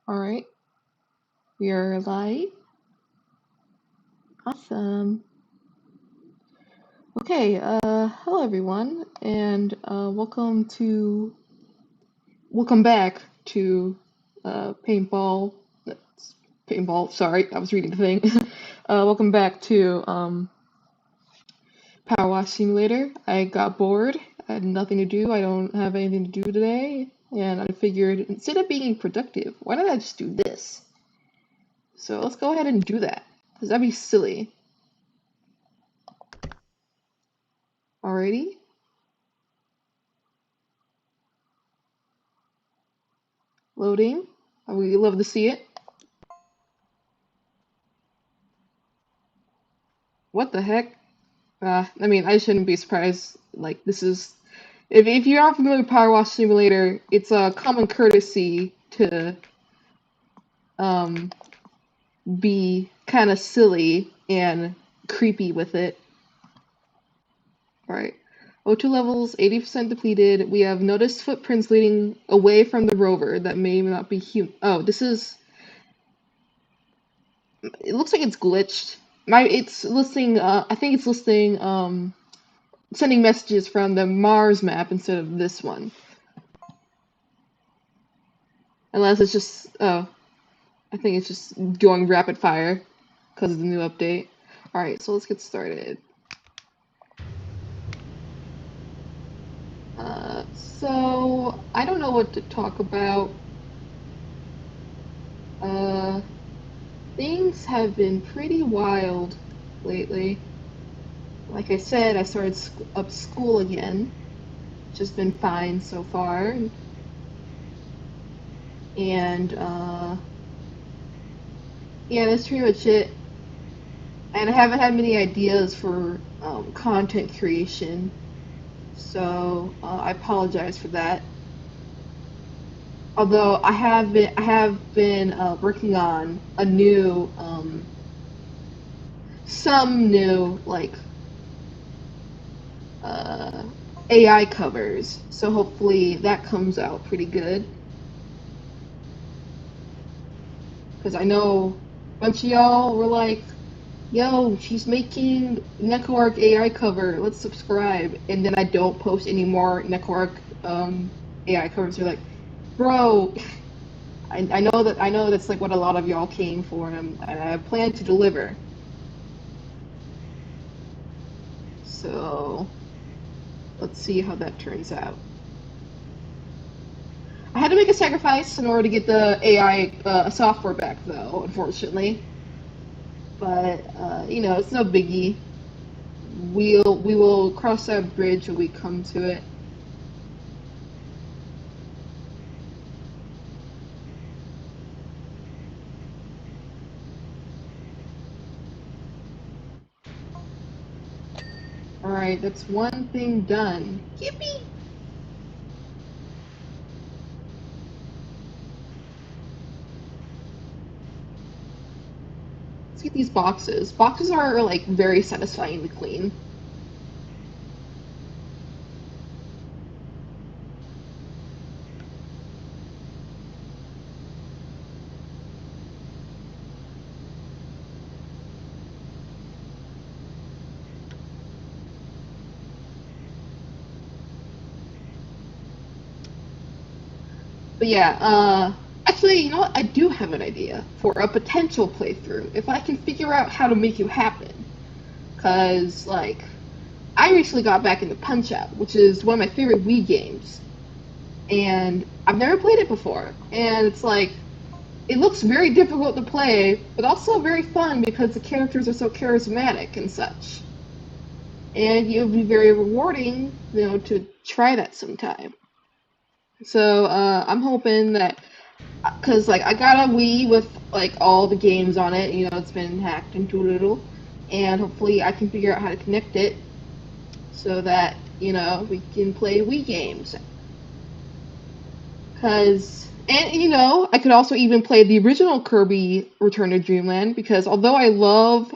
All right, we are live. Awesome. Okay, hello everyone, and welcome back to paintball. Paintball. Sorry, I was reading the thing. Welcome back to Powerwash Simulator. I got bored. I had nothing to do. I don't have anything to do today, and I figured instead of being productive, why don't I just do this? So let's go ahead and do that, because that'd be silly. Alrighty. Loading. We love to see it. What the heck? I mean, I shouldn't be surprised. Like, this is. If you aren't familiar with Power Wash Simulator, it's a common courtesy to um, be kind of silly and creepy with it. Alright. O2 levels 80% depleted. We have noticed footprints leading away from the rover that may not be human. Oh, this is. It looks like it's glitched. It's listing. I think it's listing. Sending messages from the Mars map instead of this one. Unless it's just. Oh, I think it's just going rapid fire because of the new update. Alright, so let's get started. So, I don't know what to talk about. Uh, Things have been pretty wild lately. Like I said, I started up school again. Just been fine so far. And, yeah, that's pretty much it. And I haven't had many ideas for content creation, so I apologize for that. Although I have been working on a new some new like uh, AI covers, so hopefully that comes out pretty good. Because I know a bunch of y'all were like, yo, she's making NecoArc AI cover, let's subscribe. And then I don't post any more NecoArc AI covers. They're like, bro, I know that's like what a lot of y'all came for, and I plan to deliver. So let's see how that turns out. I had to make a sacrifice in order to get the AI software back, though, unfortunately. But you know, it's no biggie. We will cross that bridge when we come to it. All right, that's one thing done. Yippee! Let's get these boxes. Boxes are like very satisfying to clean. But yeah, actually, you know what? I do have an idea for a potential playthrough if I can figure out how to make it happen. Cause like, I recently got back into Punch Out, which is one of my favorite Wii games, and I've never played it before. And it's like, it looks very difficult to play, but also very fun because the characters are so charismatic and such. And it would be very rewarding, you know, to try that sometime. So I'm hoping that, because like I got a Wii with like all the games on it, you know, it's been hacked into a little, and hopefully I can figure out how to connect it so that you know we can play Wii games. Cause and you know I could also even play the original Kirby Return to Dreamland because although I love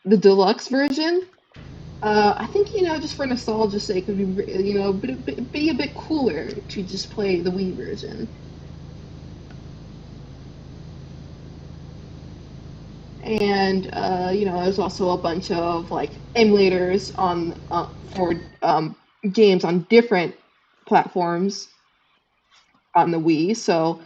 the deluxe version, I think you know just for nostalgia's sake it would be you know be a bit cooler to just play the Wii version. and there's also a bunch of like emulators on for games on different platforms on the Wii. So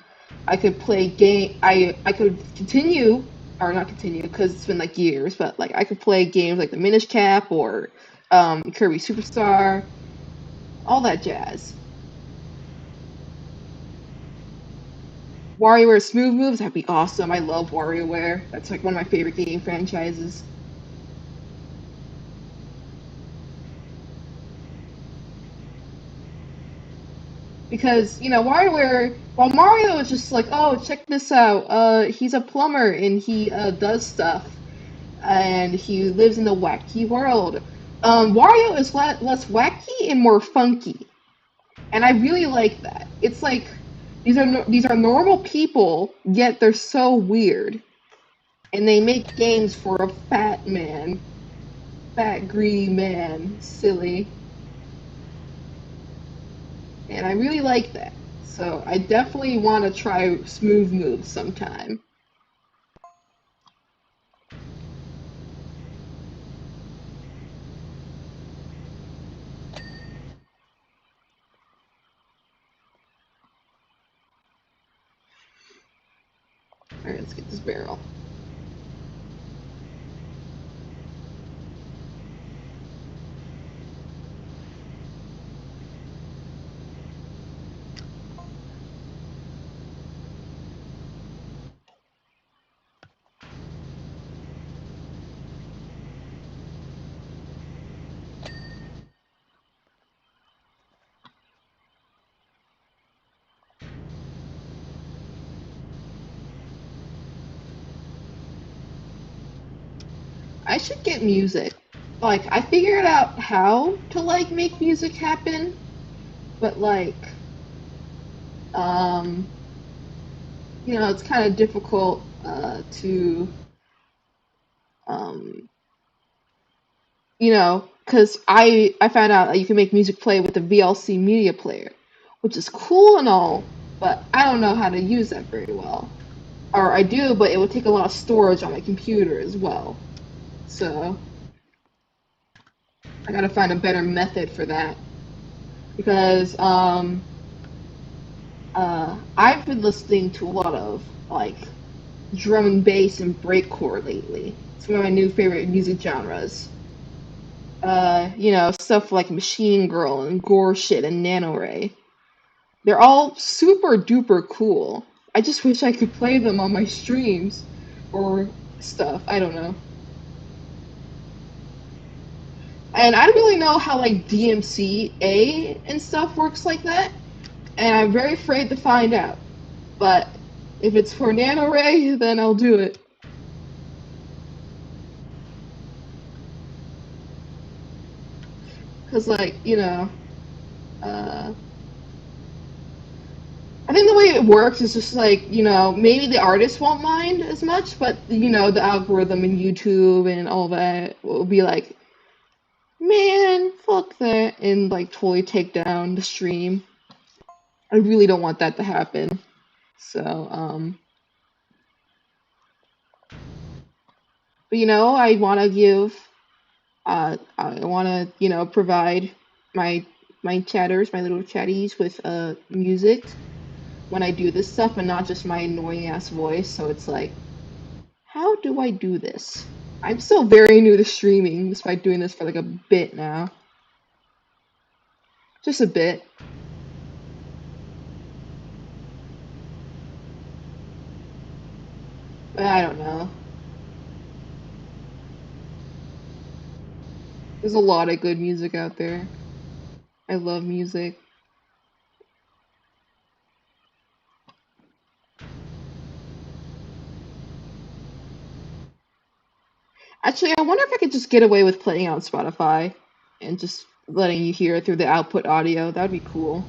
I could play game. I could continue or not continue because it's been like years, but like I could play games like the Minish Cap or Kirby Superstar, all that jazz. WarioWare Smooth Moves, that'd be awesome. I love WarioWare. That's like one of my favorite game franchises. Because, WarioWare, while Mario is just like, oh, check this out. He's a plumber and he does stuff and he lives in the wacky world. Wario is less wacky and more funky, and I really like that. It's like these are normal people, yet they're so weird, and they make games for a fat man, fat greedy man, silly, and I really like that. So I definitely want to try Smooth Moves sometime. All right, let's get this barrel. I should get music. Like, I figured out how to, like, make music happen, but, like, um, it's kind of difficult to, um, because I found out that you can make music play with the VLC media player, which is cool and all, but I don't know how to use that very well. Or I do, but it would take a lot of storage on my computer as well. So I gotta find a better method for that. Because I've been listening to a lot of like drum and bass and breakcore lately. It's one of my new favorite music genres. Stuff like Machine Girl and Gore Shit and Nano Ray. They're all super duper cool. I just wish I could play them on my streams or stuff. I don't know. And I don't really know how like DMCA and stuff works like that. And I'm very afraid to find out. But if it's for Nano Ray, then I'll do it. Because, like, uh, I think the way it works is just like, maybe the artist won't mind as much, but, the algorithm and YouTube and all that will be like, man, fuck that, and, like, totally take down the stream. I really don't want that to happen. So, but, I want to I want to, provide my chatters, my little chatties with music when I do this stuff and not just my annoying ass voice. So it's like, how do I do this? I'm still very new to streaming despite doing this for like a bit now. Just a bit. But I don't know. There's a lot of good music out there. I love music. Actually, I wonder if I could just get away with playing on Spotify and just letting you hear it through the output audio. That'd be cool.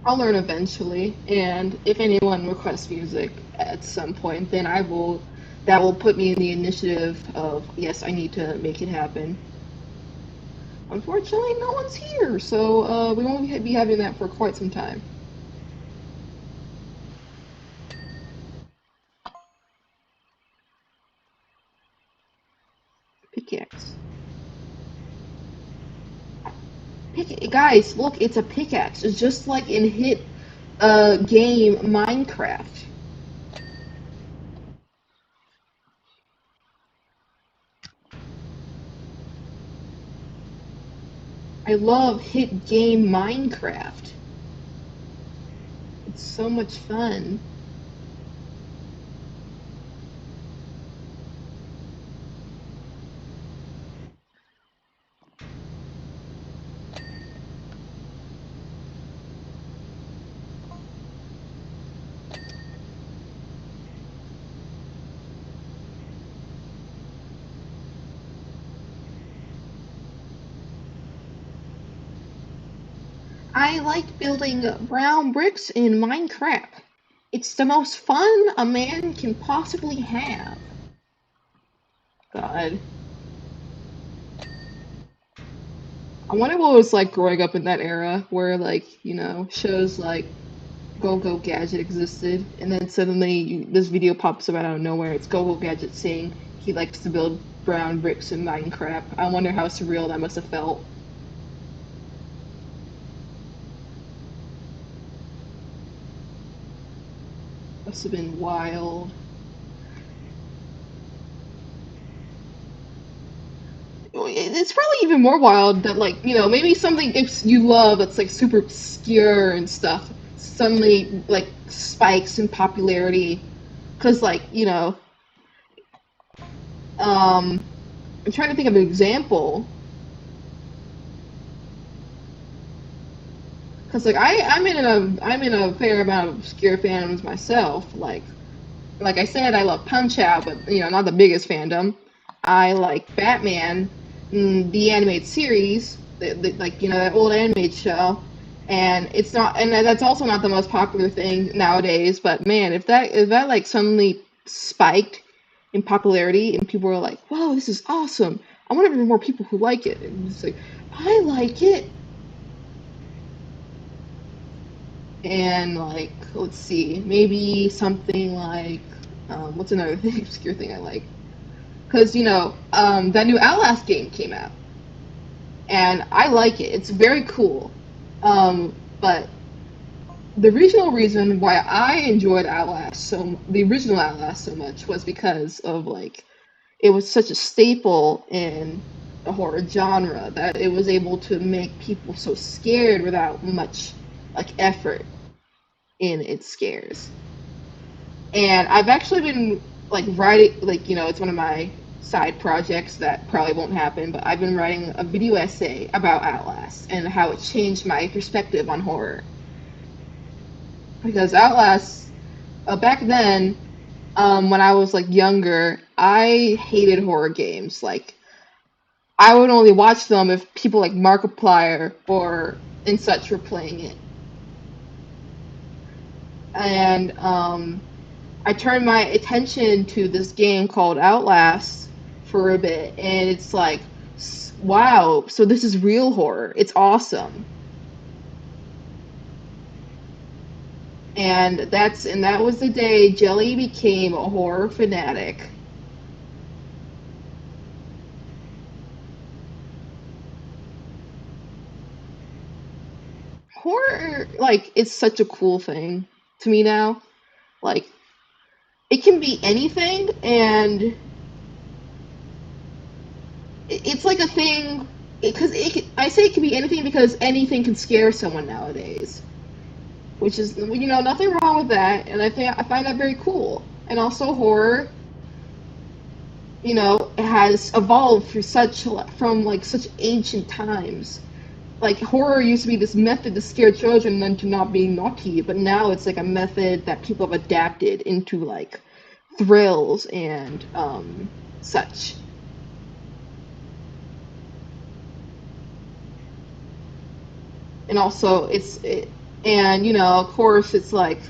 I'll learn eventually, and if anyone requests music at some point, then I will. That will put me in the initiative of yes, I need to make it happen. Unfortunately, no one's here, so we won't be having that for quite some time. Pickaxe. Guys, look, it's a pickaxe. It's just like in hit game Minecraft. I love hit game Minecraft. It's so much fun. I like building brown bricks in Minecraft. It's the most fun a man can possibly have. God. I wonder what it was like growing up in that era where, like, shows like Go Go Gadget existed, and then suddenly this video pops up out of nowhere. It's Go Go Gadget saying he likes to build brown bricks in Minecraft. I wonder how surreal that must have felt. Must have been wild. It's probably even more wild that, like, maybe something if you love that's like super obscure and stuff suddenly like spikes in popularity because, like, I'm trying to think of an example because, like, I'm in a fair amount of obscure fandoms myself. Like I said, I love Punch Out, but not the biggest fandom. I like Batman, the animated series, like that old animated show, and it's not, and that's also not the most popular thing nowadays. But man, if that like suddenly spiked in popularity and people were like, "Whoa, this is awesome! I wonder if there are more people who like it." And it's like, I like it, and like, let's see, maybe something like, what's another thing, obscure thing I like? Because that new Outlast game came out, and I like it. It's very cool. But the original reason why I enjoyed the original Outlast so much was because of, like, it was such a staple in the horror genre that it was able to make people so scared without much like effort in its scares. And I've actually been like writing, like, it's one of my side projects that probably won't happen, but I've been writing a video essay about Outlast and how it changed my perspective on horror. Because Outlast, back then, when I was like younger, I hated horror games. Like, I would only watch them if people like Markiplier or and such were playing it. And I turned my attention to this game called Outlast for a bit, and it's like, wow, so this is real horror. It's awesome. And that was the day Jelly became a horror fanatic. Horror, like, it's such a cool thing to me now. Like, it can be anything, and it's like a thing because I say it can be anything because anything can scare someone nowadays, which is, nothing wrong with that, and I find that very cool. And also horror, has evolved from like such ancient times. Like, horror used to be this method to scare children into not being naughty, but now it's like a method that people have adapted into like thrills and such. And also And, of course, it's like,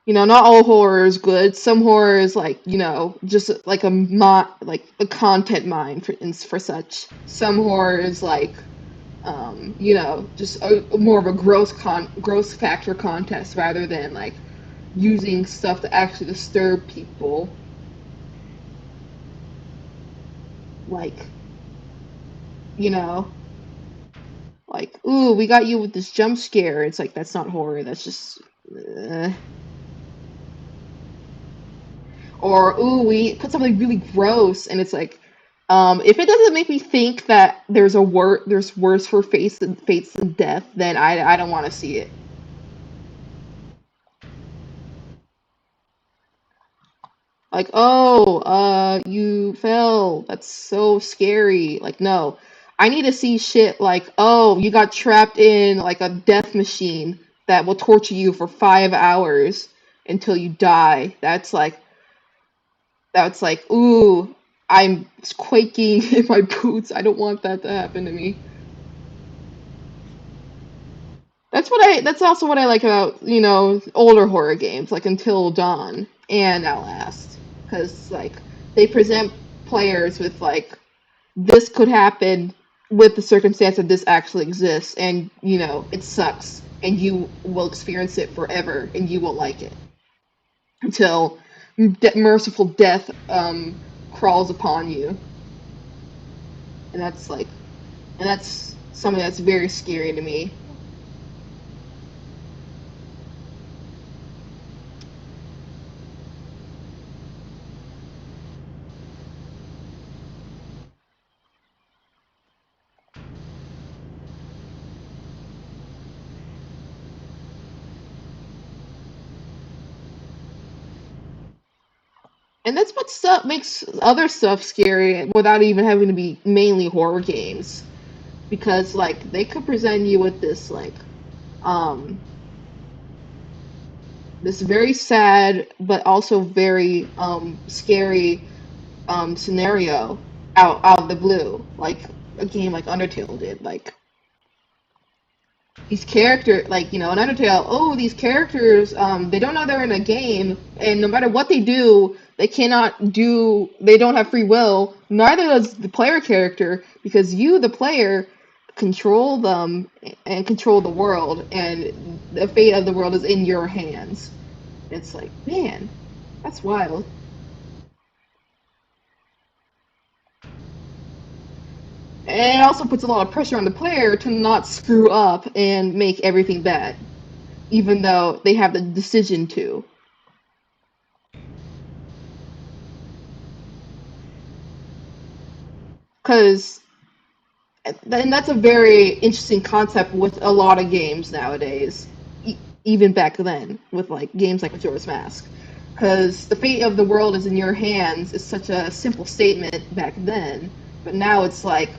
not all horror is good. Some horror is like, just like like a content mine for such. Some horror is like, just more of a gross factor contest rather than like using stuff to actually disturb people. Like, you know, like, ooh, we got you with this jump scare. It's like, that's not horror. That's just, uh. Or, ooh, we put something really gross, and it's like, if it doesn't make me think that there's worse for fates than death, then I don't want to see it. Like, oh, you fell. That's so scary. Like, no. I need to see shit like, oh, you got trapped in like a death machine that will torture you for 5 hours until you die. That's like, ooh, I'm quaking in my boots. I don't want that to happen to me. That's also what I like about, older horror games, like Until Dawn and Outlast. Because, like, they present players with, like, this could happen with the circumstance that this actually exists, and, it sucks, and you will experience it forever, and you will like it. Until merciful death crawls upon you. And that's, like, and that's something that's very scary to me. And that's what stuff makes other stuff scary without even having to be mainly horror games. Because like they could present you with um this very sad but also very scary scenario out of the blue. Like a game like Undertale did. Like these characters, like, in Undertale, oh, these characters, they don't know they're in a game, and no matter what they do, they don't have free will, neither does the player character, because you, the player, control them and control the world, and the fate of the world is in your hands. It's like, man, that's wild. And it also puts a lot of pressure on the player to not screw up and make everything bad, even though they have the decision to. Because and that's a very interesting concept with a lot of games nowadays, even back then with like games like Majora's Mask, because the fate of the world is in your hands is such a simple statement back then, but now it's like,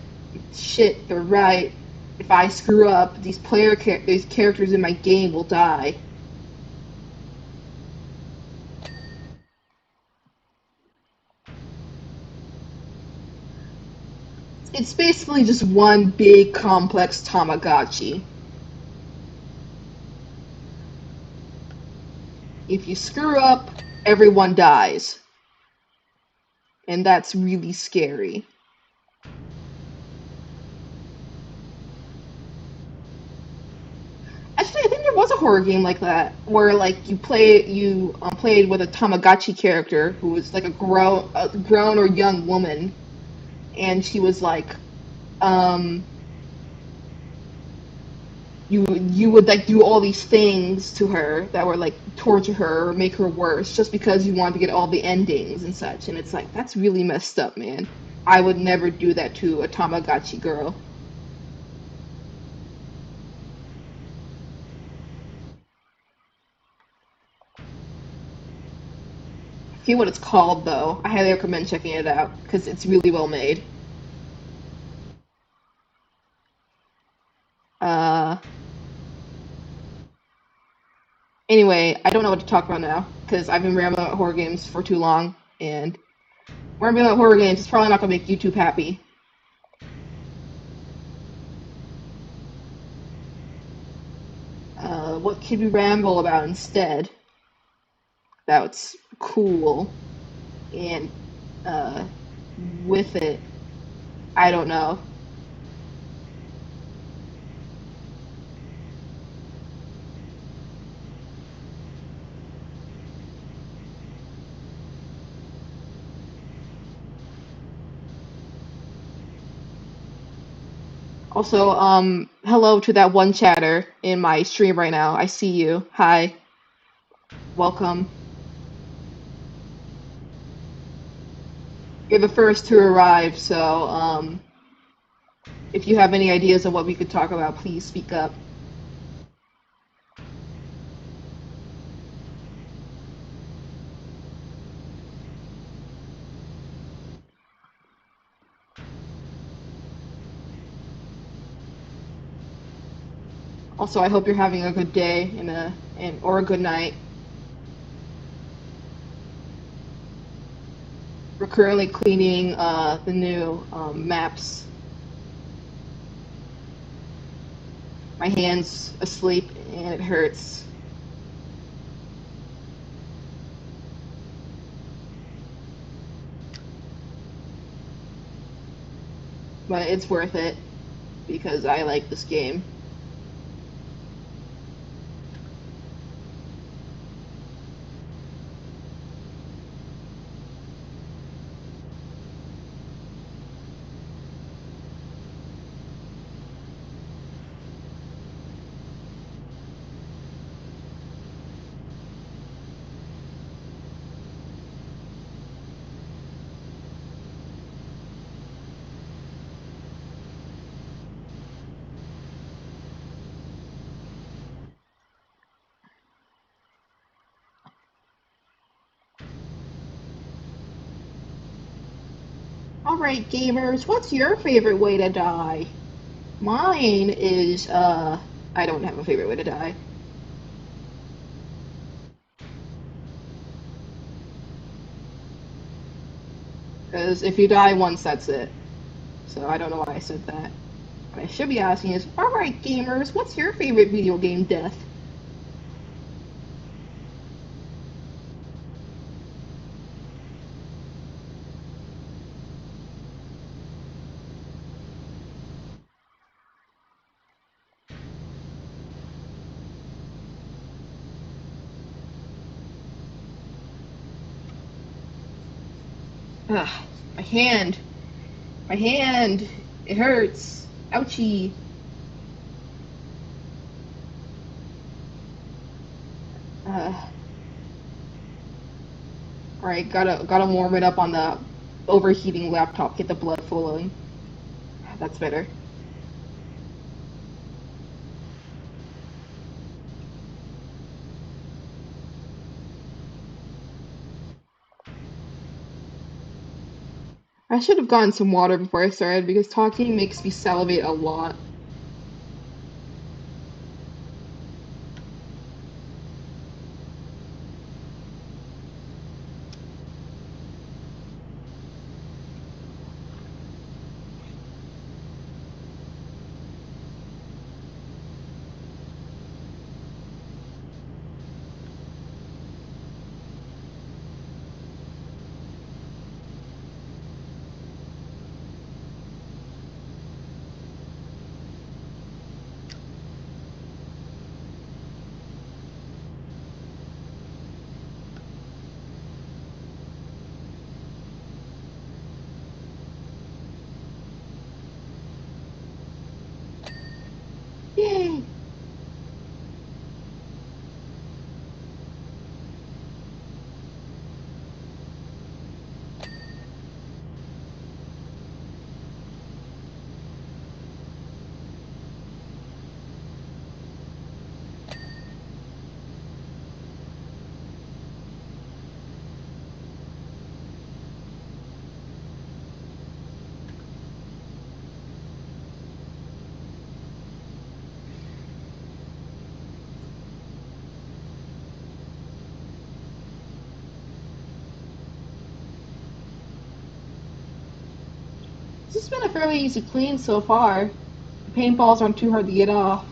shit, they're right. If I screw up, these characters in my game will die. It's basically just one big complex Tamagotchi. If you screw up, everyone dies, and that's really scary. Actually, I think there was a horror game like that where like you played with a Tamagotchi character who was like a grown or young woman, and she was like, um, you would like do all these things to her that were like torture her or make her worse just because you wanted to get all the endings and such, and it's like that's really messed up, man. I would never do that to a Tamagotchi girl. I forget what it's called though. I highly recommend checking it out because it's really well made. Uh, Anyway, I don't know what to talk about now because I've been rambling about horror games for too long, and rambling about horror games is probably not gonna make YouTube happy. what could we ramble about instead? That's cool. And uh, with it, I don't know. Also, hello to that one chatter in my stream right now. I see you. Hi, welcome. You're the first to arrive, so if you have any ideas of what we could talk about, please speak up. Also, I hope you're having a good day or a good night. We're currently cleaning the new maps. My hand's asleep and it hurts. But it's worth it because I like this game. Alright, gamers, what's your favorite way to die? Mine is, I don't have a favorite way to die. Because if you die once, that's it. So I don't know why I said that. What I should be asking is, alright, gamers, what's your favorite video game death? Ugh, my hand. My hand. It hurts. Ouchie. Uh, alright, gotta warm it up on the overheating laptop, get the blood flowing. That's better. I should have gotten some water before I started because talking makes me salivate a lot. Yay! This has been a fairly easy clean so far. The paintballs aren't too hard to get off.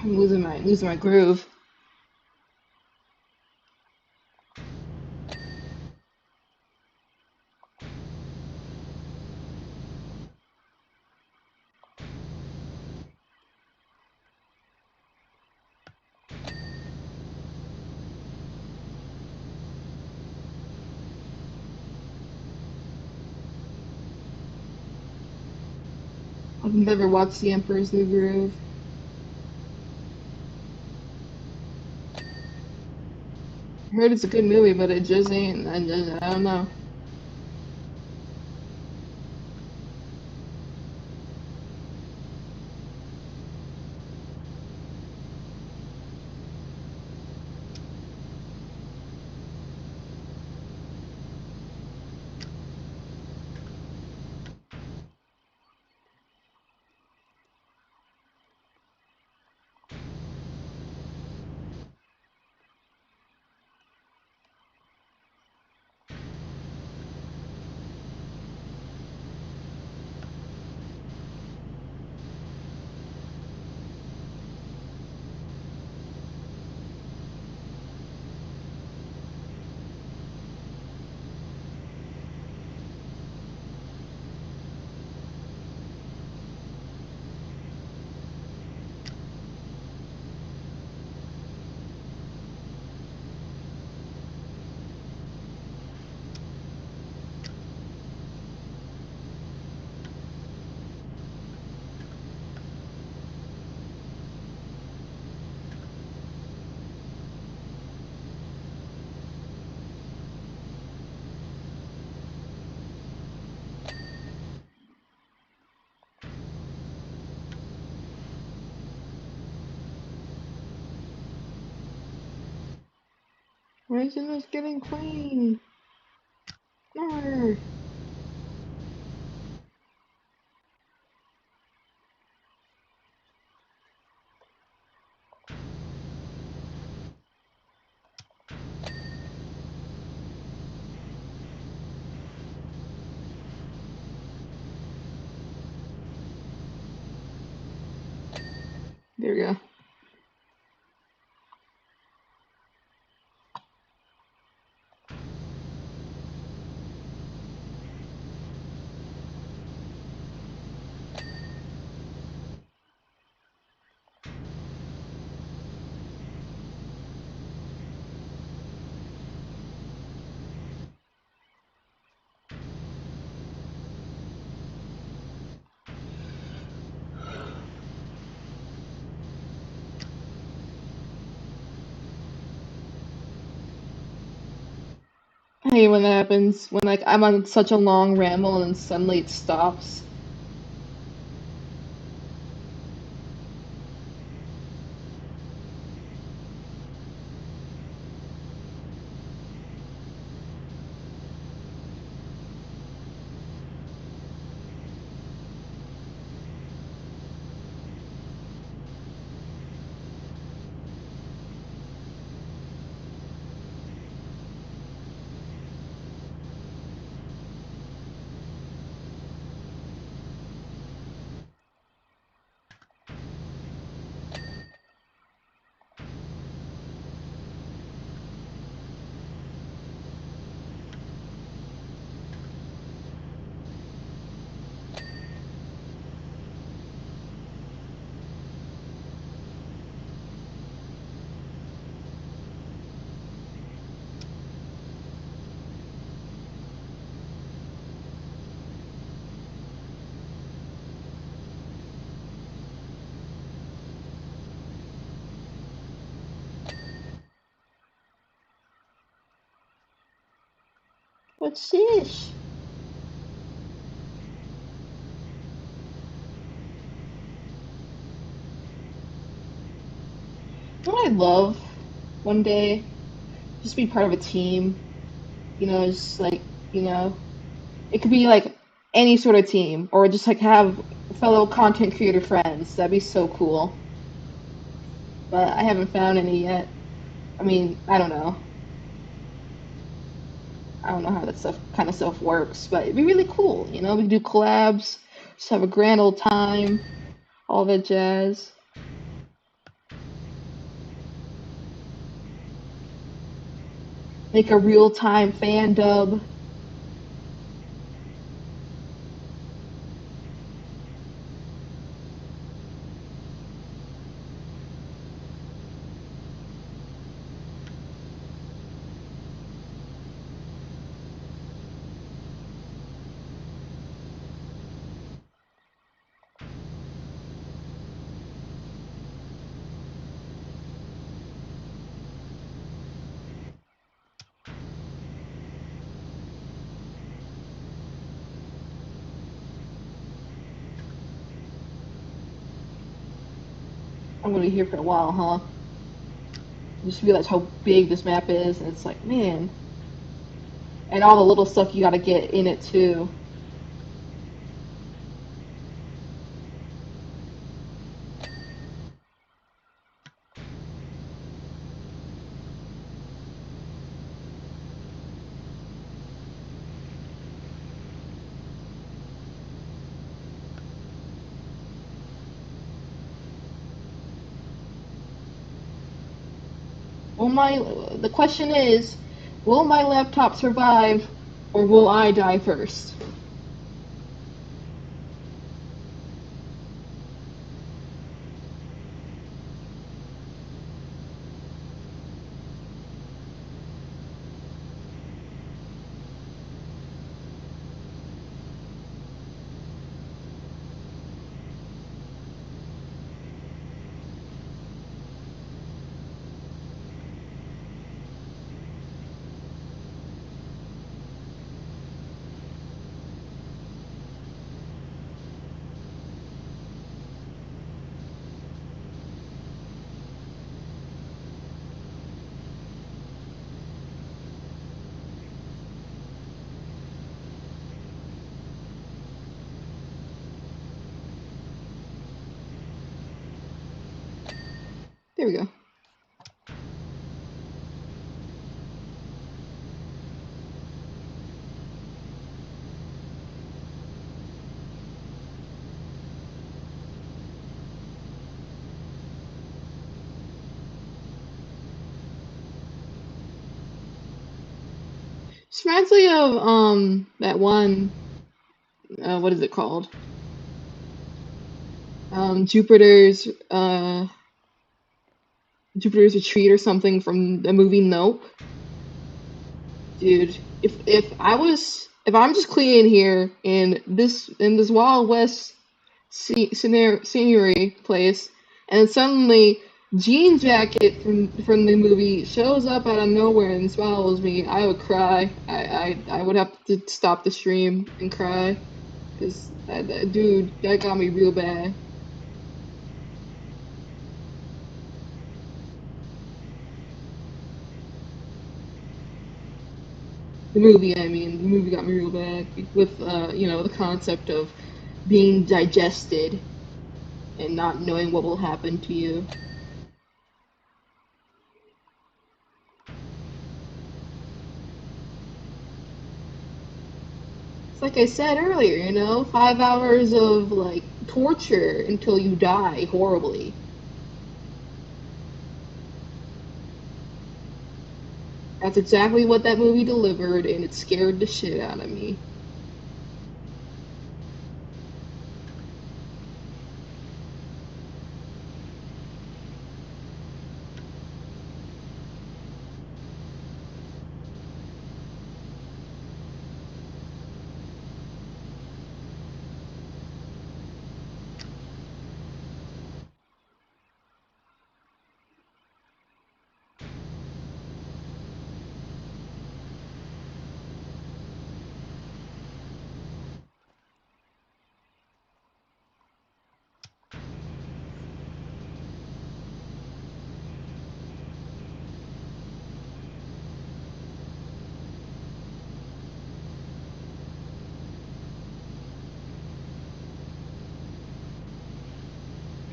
I'm losing my groove. I've never watched The Emperor's New Groove. I heard it's a good movie, but it just ain't. I don't know. Reginald's getting queen. No. There we go. I hate when that happens. When like I'm on such a long ramble and suddenly it stops. What's this? What I love one day, just be part of a team. Just like you know, it could be like any sort of team, or just like have fellow content creator friends. That'd be so cool. But I haven't found any yet. I mean, I don't know. I don't know how that stuff works, but it'd be really cool. We could do collabs, just have a grand old time, all that jazz. Make a real-time fan dub. I'm gonna be here for a while, huh? Just realize how big this map is, and it's like, man, and all the little stuff you gotta get in it too. Will my the question is, will my laptop survive, or will I die first? There we go. This reminds me of that one, what is it called? Jupiter's Jupiter's Retreat or something from the movie Nope. Dude, if I'm just cleaning here in this Wild West scenery place, and suddenly Jean Jacket from the movie shows up out of nowhere and swallows me, I would cry. I would have to stop the stream and cry because dude, that got me real bad. The movie got me real bad with the concept of being digested and not knowing what will happen to you. It's like I said earlier, 5 hours of like torture until you die horribly. That's exactly what that movie delivered, and it scared the shit out of me.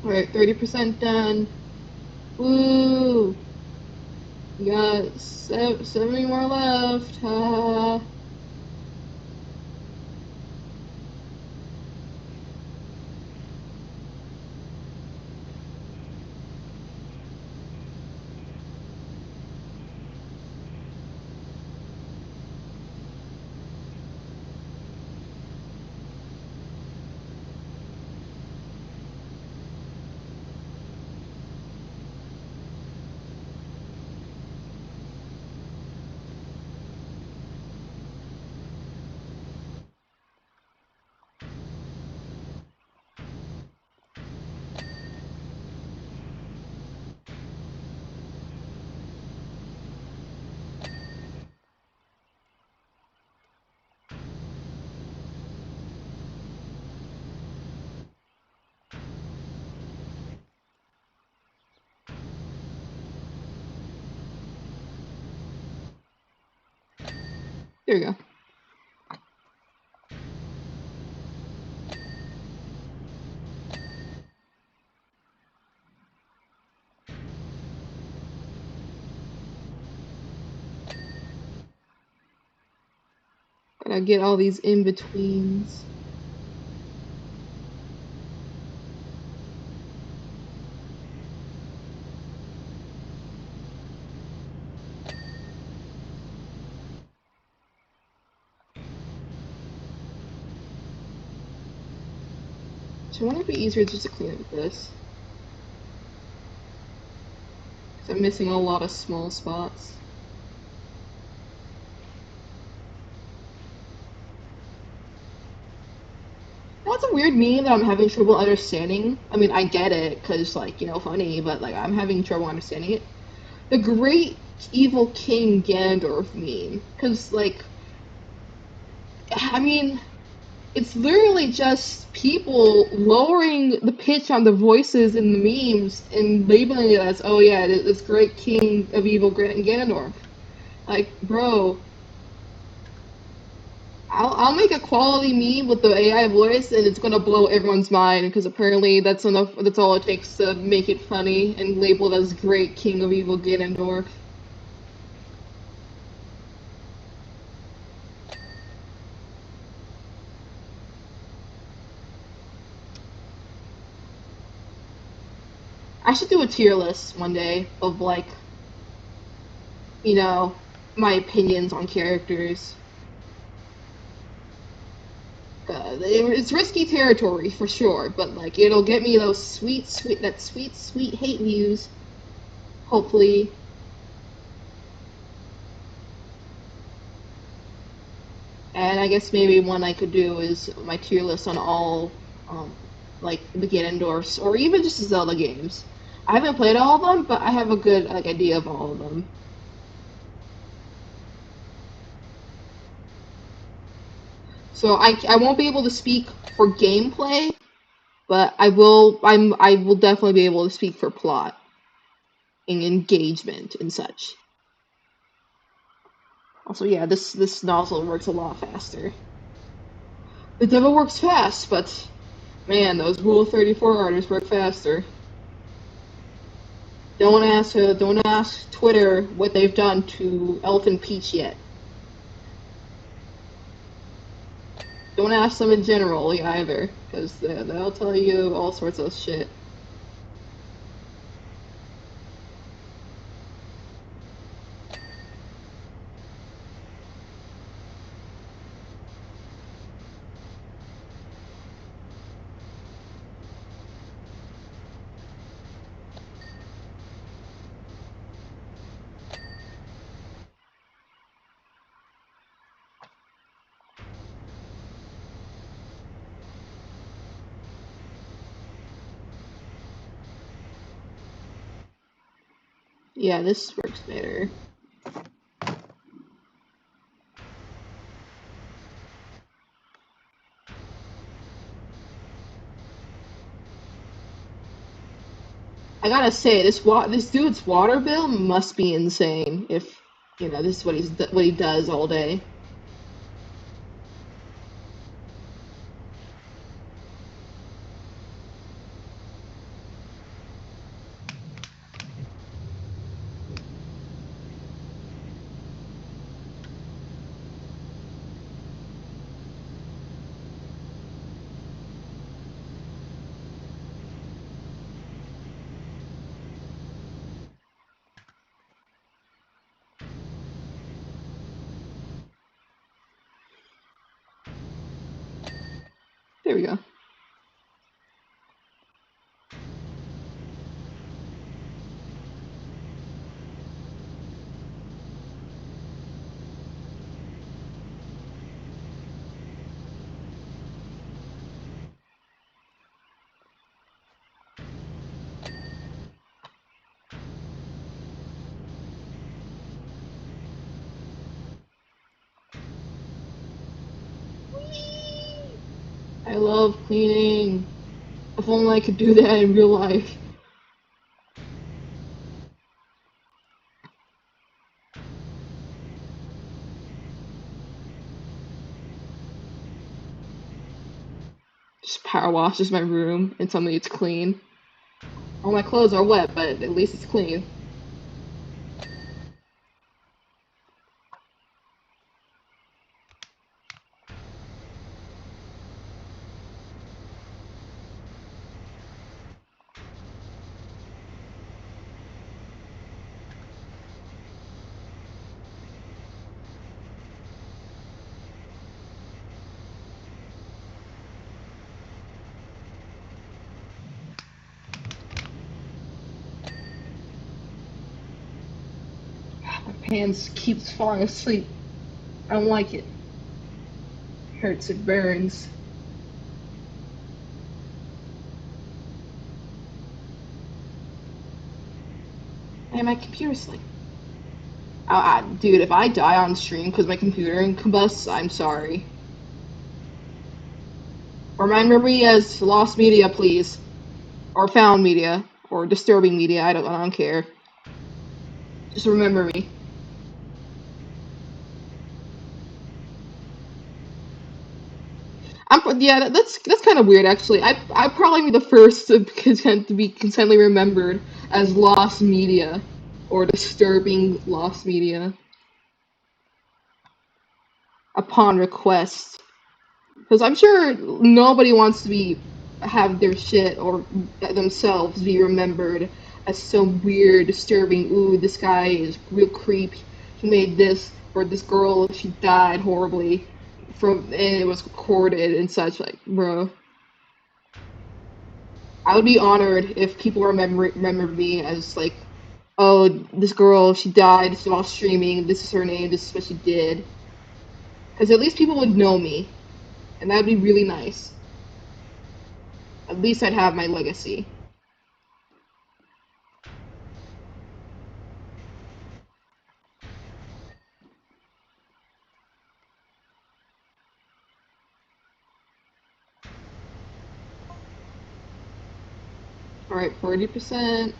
Alright, 30% done. Woo! We got 70 more left. Ha. Here we go. Gotta get all these in-betweens. So I wonder if it'd be easier just to clean up this. Because I'm missing a lot of small spots. That's a weird meme that I'm having trouble understanding. I mean, I get it, because, like, you know, funny, but, like, I'm having trouble understanding it. The Great Evil King Ganondorf meme. Because, like, I mean, it's literally just people lowering the pitch on the voices in the memes and labeling it as, oh yeah, this great king of evil Ganondorf. Like, bro, I'll make a quality meme with the AI voice and it's gonna blow everyone's mind because apparently that's enough. That's all it takes to make it funny and label it as great king of evil Ganondorf. I should do a tier list one day of like, you know, my opinions on characters. It's risky territory for sure, but like it'll get me those sweet hate views. Hopefully, and I guess maybe one I could do is my tier list on all, um, like the Ganondorfs or even just Zelda games. I haven't played all of them, but I have a good like idea of all of them. So I won't be able to speak for gameplay, but I will definitely be able to speak for plot and engagement and such. Also, yeah, this nozzle works a lot faster. The devil works fast, but man, those Rule 34 artists work faster. Don't ask Twitter what they've done to Elephant Peach yet. Don't ask them in general either, because they'll tell you all sorts of shit. Yeah, this works better. I gotta say, this dude's water bill must be insane. If you know this is what he does all day. There we go. I love cleaning. If only I could do that in real life. just power washes my room and tell me it's clean. All my clothes are wet, but at least it's clean. My pants keeps falling asleep. I don't like it. Hurts, it burns. And my computer's asleep. Dude, if I die on stream because my computer combusts, I'm sorry. Remember me as lost media, please. Or found media. Or disturbing media, I don't care. Just remember me. Yeah, that's kind of weird actually. I'd probably be the first to be consistently remembered as lost media or disturbing lost media upon request. Because I'm sure nobody wants to have their shit or themselves be remembered as some weird, disturbing. Ooh, this guy is real creep. He made this, or this girl, she died horribly and it was recorded and such. Like, bro, I would be honored if people remember me as like, oh, this girl, she died while streaming. This is her name. This is what she did. Because at least people would know me, and that would be really nice. At least I'd have my legacy. Alright, 40%.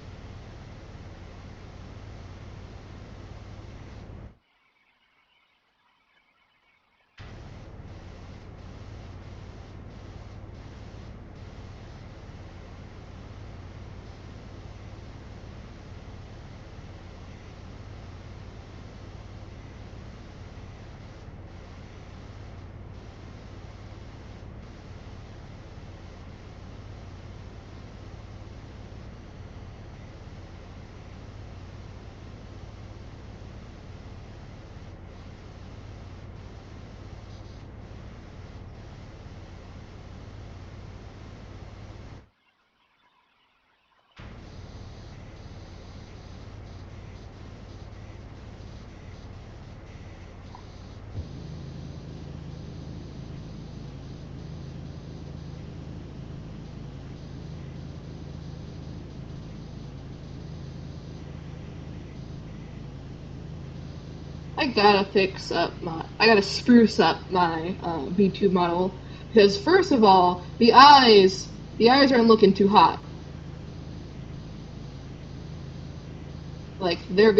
I gotta spruce up my V2 model because first of all, the eyes aren't looking too hot. Like they're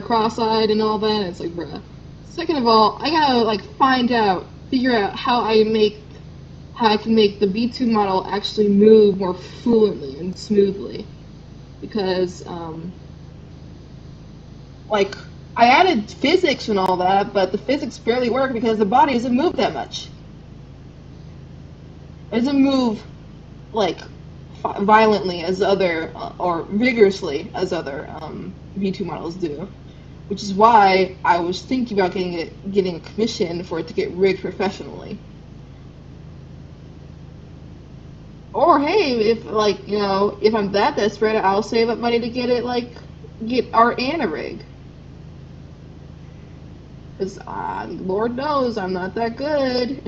cross-eyed and all that. It's like, bruh. Second of all, I gotta like figure out how I can make the V2 model actually move more fluently and smoothly because like I added physics and all that, but the physics barely work because the body doesn't move that much. It doesn't move like violently as other or vigorously as other V2 models do, which is why I was thinking about getting a commission for it to get rigged professionally. Or hey, if like if I'm that desperate, I'll save up money to get art and a rig. Because Lord knows I'm not that good.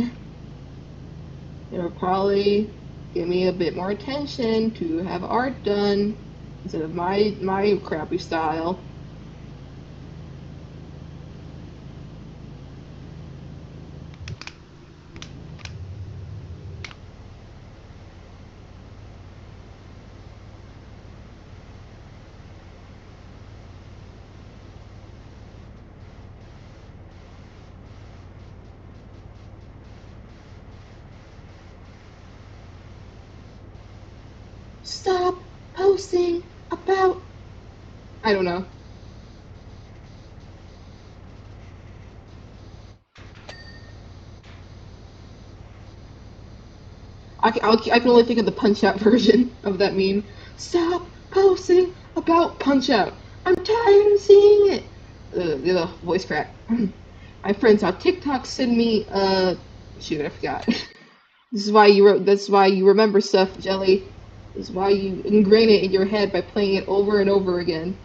It'll probably give me a bit more attention to have art done instead of my crappy style. Stop posting about... I don't know. I can only think of the Punch-Out version of that meme. Stop posting about Punch-Out. I'm tired of seeing it. The voice crack. My friends on TikTok send me, shoot, I forgot. This is why This is why you remember stuff, Jelly. This is why you ingrain it in your head by playing it over and over again.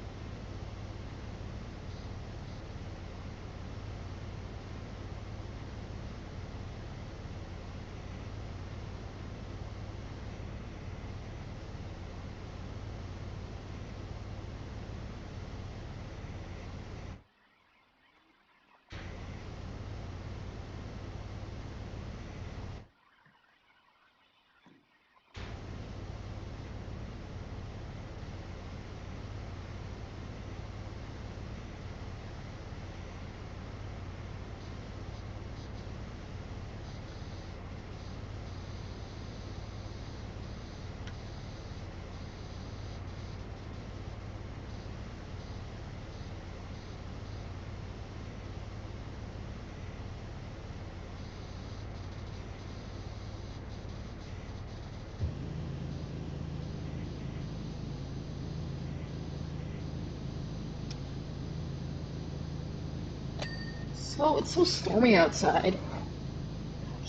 So it's so stormy outside.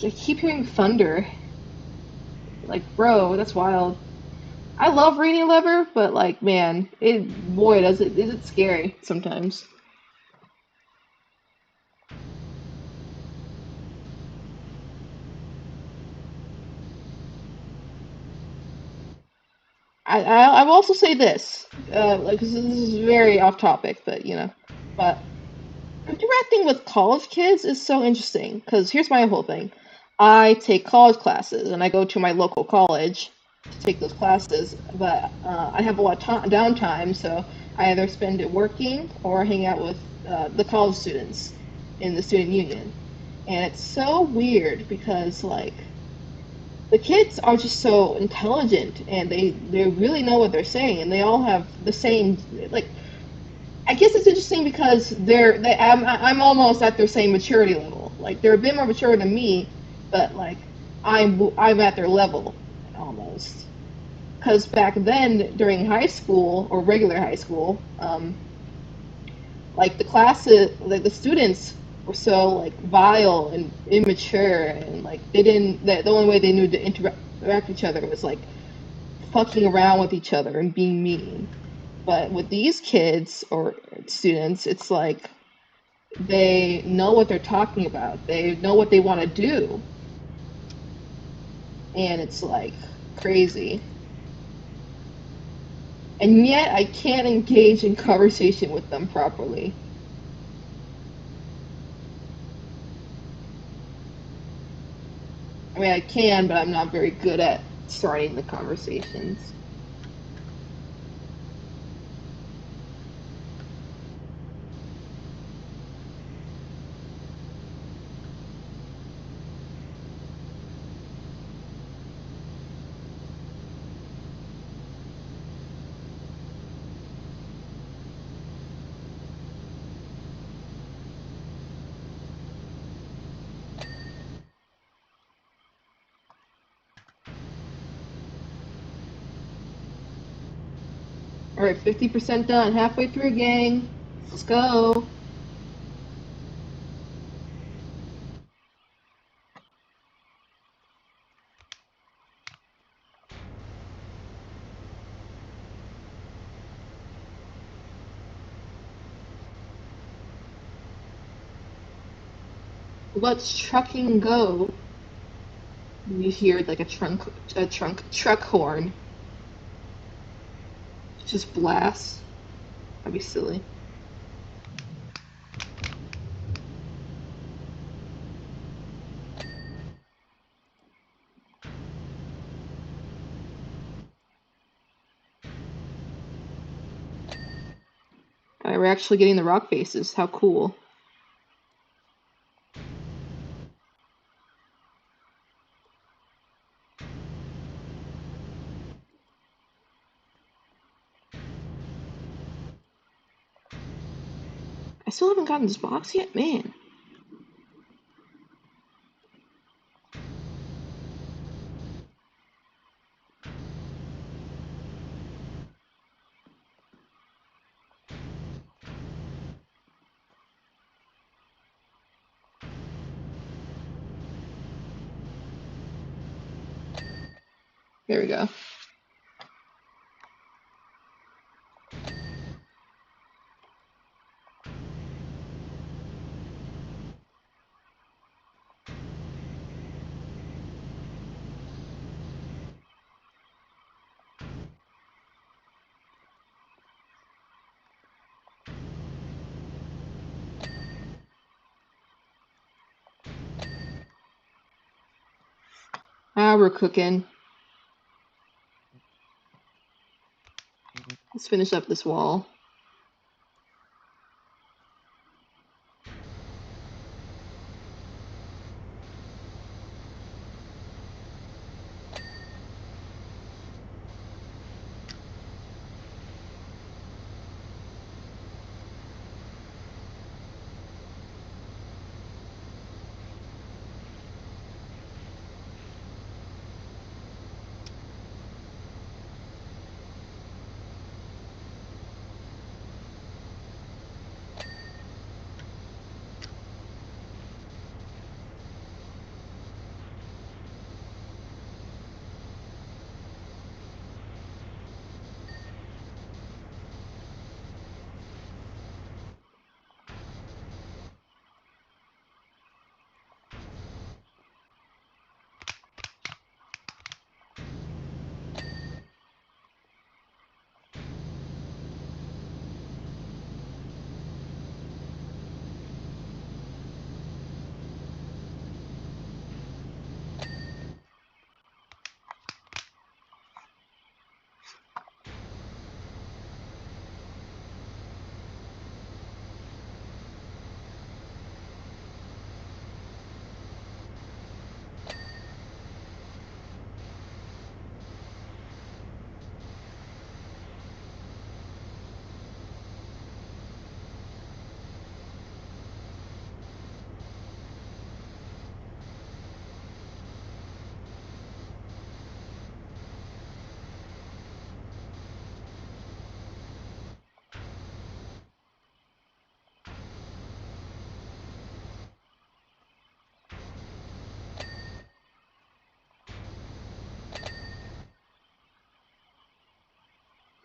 I keep hearing thunder. Like, bro, that's wild. I love reading Lever, but like, man, boy, is it scary sometimes. I will also say this, like this is very off topic, but but interacting with college kids is so interesting because here's my whole thing. I take college classes and I go to my local college to take those classes, but I have a lot of downtime, so I either spend it working or hang out with the college students in the student union. And it's so weird because like the kids are just so intelligent and they really know what they're saying and they all have the same like I guess it's interesting because I'm almost at their same maturity level. Like they're a bit more mature than me, but like I'm at their level almost. Because back then during high school or regular high school, like the classes, like the students were so like vile and immature and like they didn't. The only way they knew to interact with each other was like fucking around with each other and being mean. But with these kids or students, it's like they know what they're talking about. They know what they want to do. And it's like crazy. And yet I can't engage in conversation with them properly. I mean, I can, but I'm not very good at starting the conversations. Alright, 50% done. Halfway through, gang. Let's go. Let's trucking go. You hear like truck horn. Just blast. That'd be silly. We're actually getting the rock faces. How cool. I still haven't gotten this box yet? Man. There we go. Ah, we're cooking. Let's finish up this wall.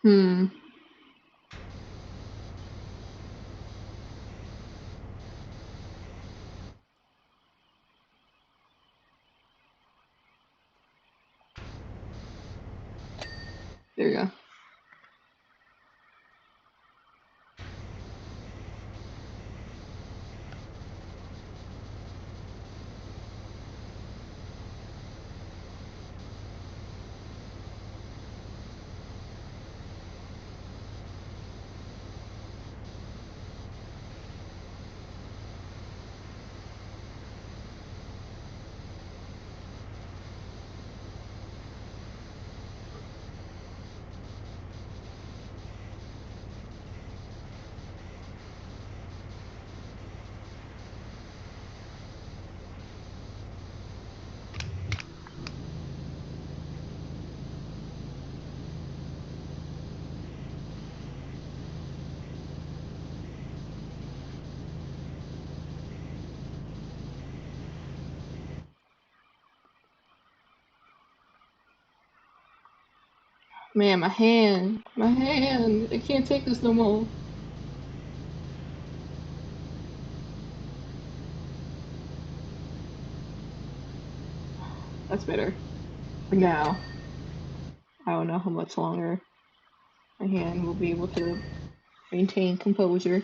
Hmm. There we go. Man, my hand. My hand. I can't take this no more. That's better. For now. I don't know how much longer my hand will be able to maintain composure.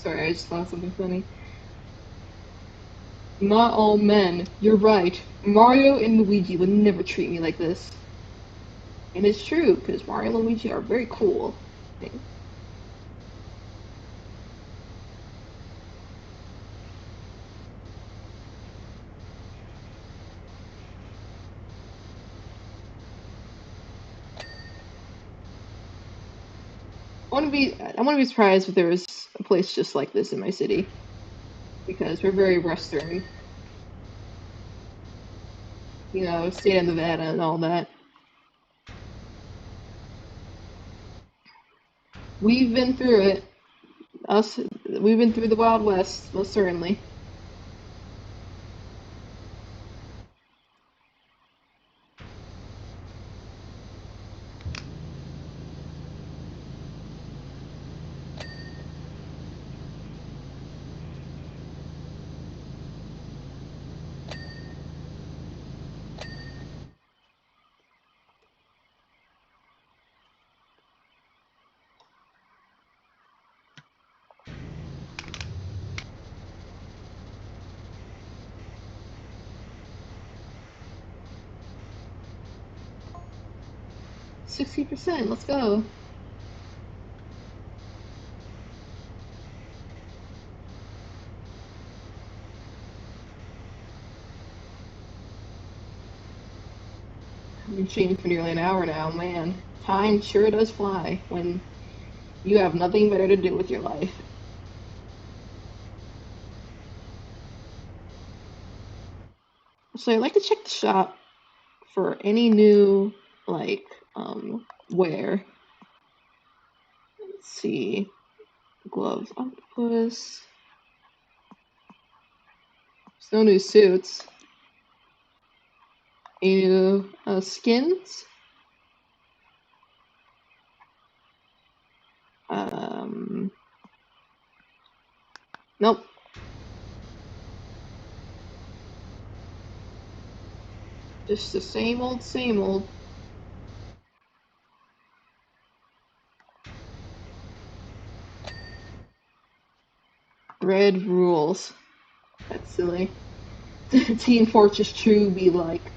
Sorry, I just thought something funny. Not all men. You're right. Mario and Luigi would never treat me like this. And it's true, because Mario and Luigi are very cool. I want to be surprised if there was a place just like this in my city, because we're very Western, state of Nevada and all that. We've been through it. We've been through the Wild West, most certainly. $60%. Let's go. I've been streaming for nearly an hour now, man. Time sure does fly when you have nothing better to do with your life. So I'd like to check the shop for any new, like, wear. Let's see. Gloves, octopus. There's no new suits. New skins. Nope. Just the same old, same old. Red rules. That's silly. Team Fortress 2 be like.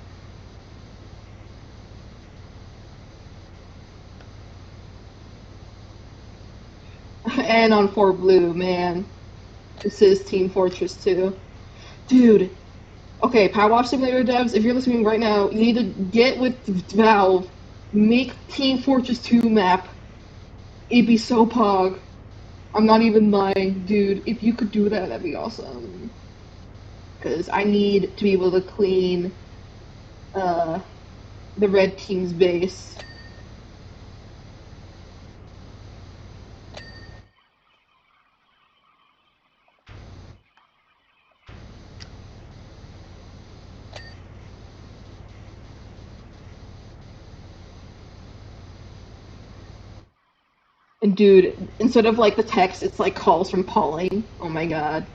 And on 4 blue, man. This is Team Fortress 2. Dude. Okay, Powerwash Simulator devs, if you're listening right now, you need to get with Valve. Make Team Fortress 2 map. It'd be so pog. I'm not even lying, dude. If you could do that, that'd be awesome. Because I need to be able to clean uh, the red team's base. And dude, instead of like the text, it's like calls from Pauling. Oh my god.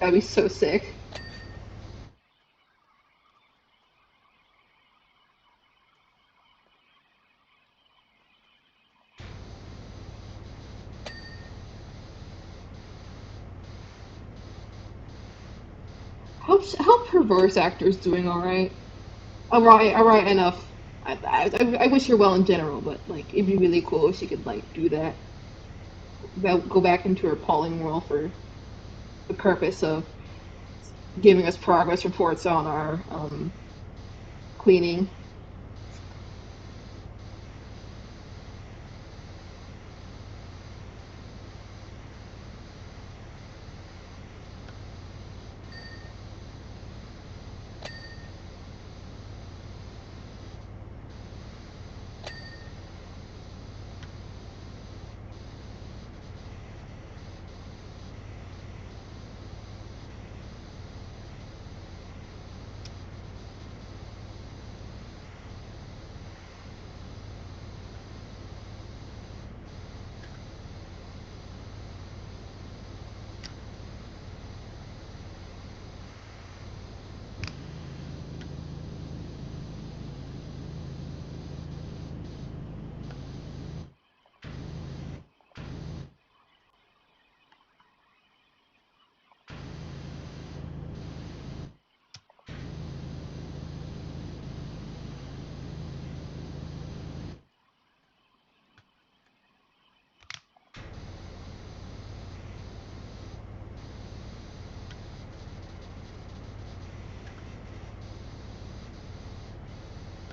That'd be so sick. Hope her voice actor's doing alright. Alright enough. I wish her well in general, but like it'd be really cool if she could like do that. Go back into her Pauling world for the purpose of giving us progress reports on our cleaning.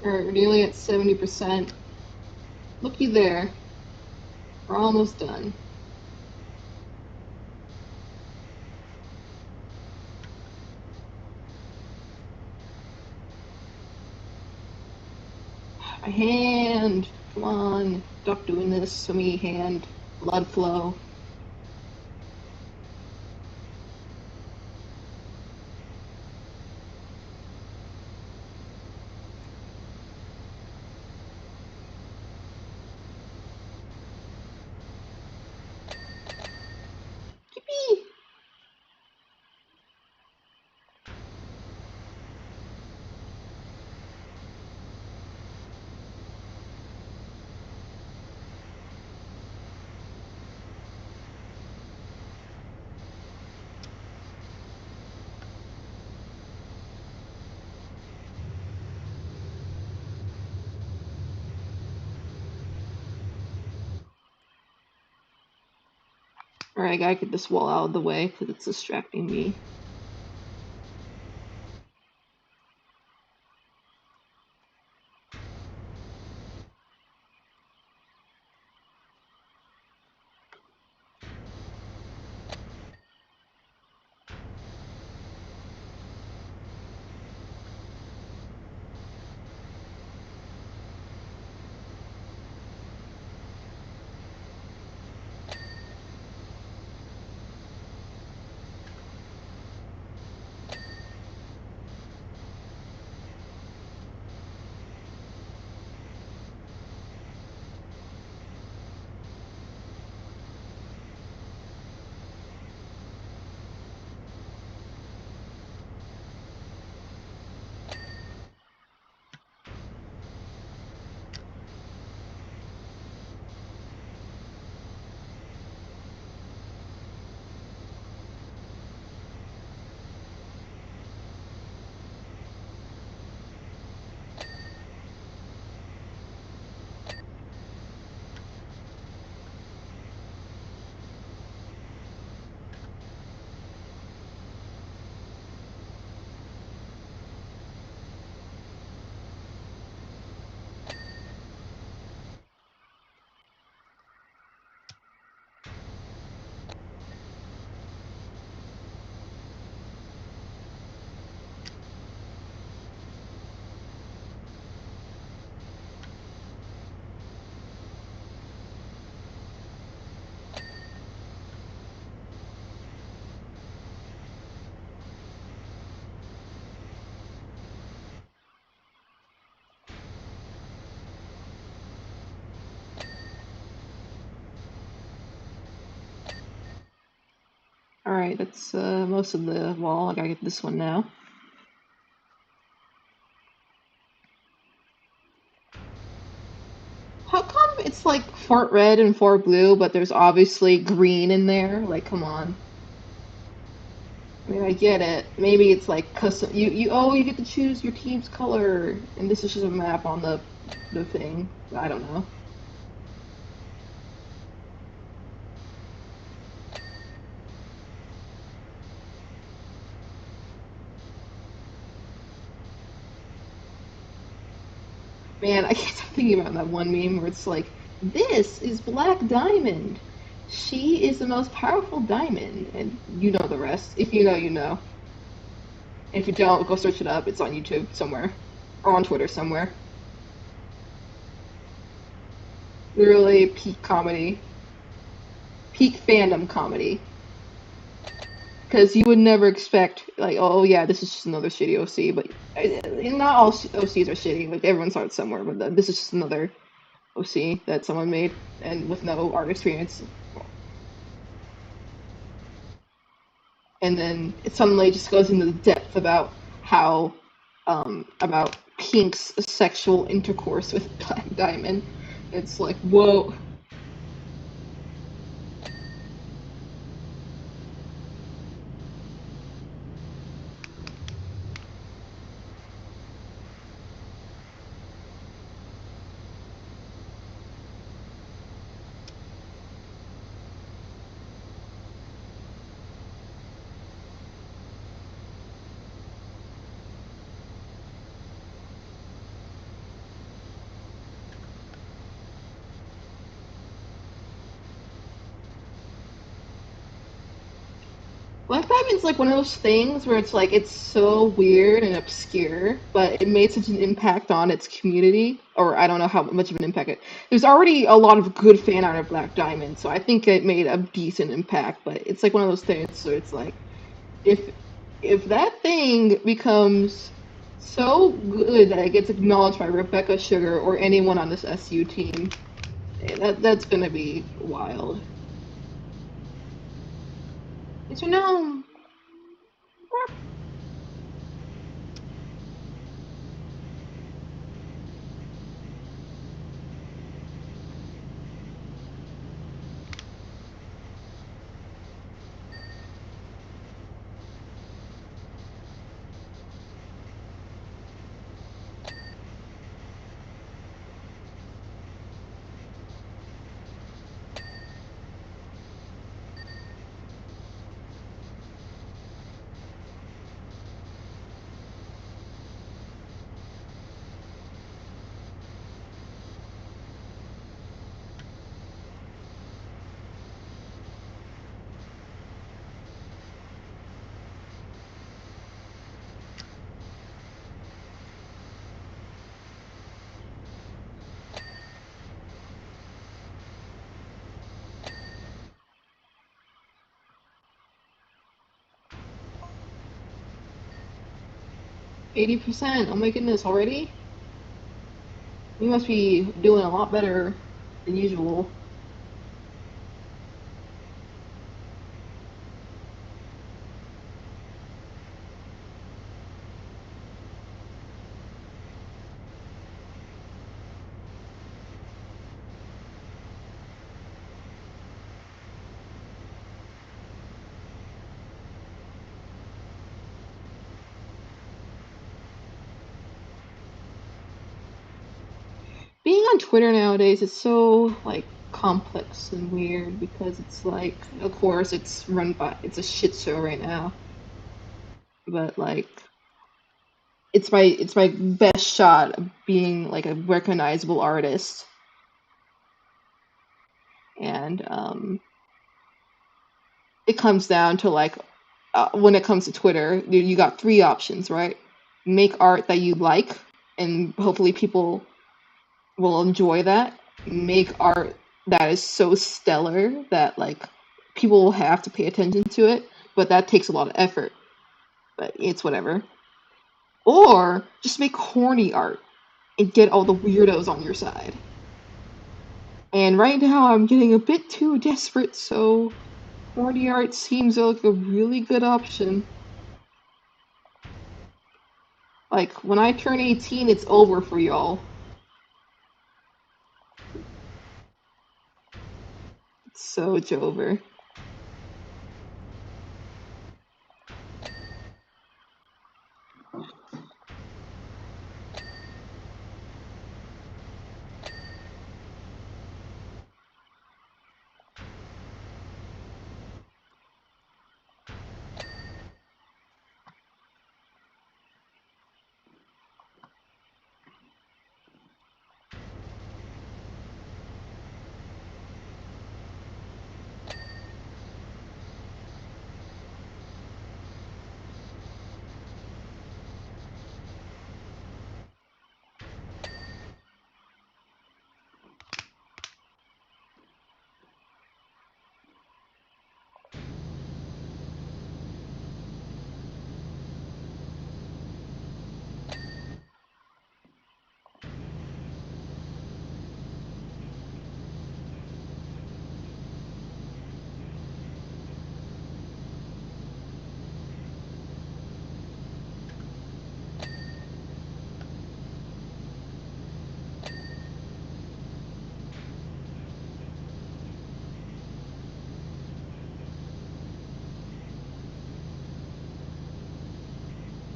Alright, we're nearly at 70%. Looky there. We're almost done. My hand! Come on. Stop doing this to me, hand. Blood flow. Yippee! Alright, I gotta get this wall out of the way because it's distracting me. Alright, that's most of the wall. I gotta get this one now. How come it's like fart red and fart blue, but there's obviously green in there? Like, come on. I mean, I get it. Maybe it's like custom. You get to choose your team's color, and this is just a map on the thing. I don't know. Man, I keep thinking about that one meme where it's like, "This is Black Diamond. She is the most powerful diamond," and you know the rest. If you know, you know. If you don't, go search it up. It's on YouTube somewhere or on Twitter somewhere. Literally peak comedy, peak fandom comedy. Because you would never expect, like, oh yeah, this is just another shitty OC, but not all OCs are shitty. Like, everyone starts somewhere, but this is just another OC that someone made, and with no art experience. And then it suddenly just goes into the depth about how, about Pink's sexual intercourse with Black Diamond. It's like, whoa. Black Diamond's like one of those things where it's like it's so weird and obscure, but it made such an impact on its community, or I don't know how much of an impact it. There's already a lot of good fan art of Black Diamond, so I think it made a decent impact. But it's like one of those things, so it's like if if that thing becomes so good that it gets acknowledged by Rebecca Sugar or anyone on this SU team, that's gonna be wild. Did you know? 80%. Oh my goodness, already? We must be doing a lot better than usual. Being on Twitter nowadays is so like complex and weird because it's like, of course, it's a shit show right now, but like it's my best shot of being like a recognizable artist, and it comes down to like when it comes to Twitter, you got three options, right? Make art that you like, and hopefully people will enjoy that. Make art that is so stellar that like people will have to pay attention to it, but that takes a lot of effort. But it's whatever. Or just make corny art and get all the weirdos on your side. And right now I'm getting a bit too desperate, so corny art seems like a really good option. Like when I turn 18, it's over for y'all. It's so over.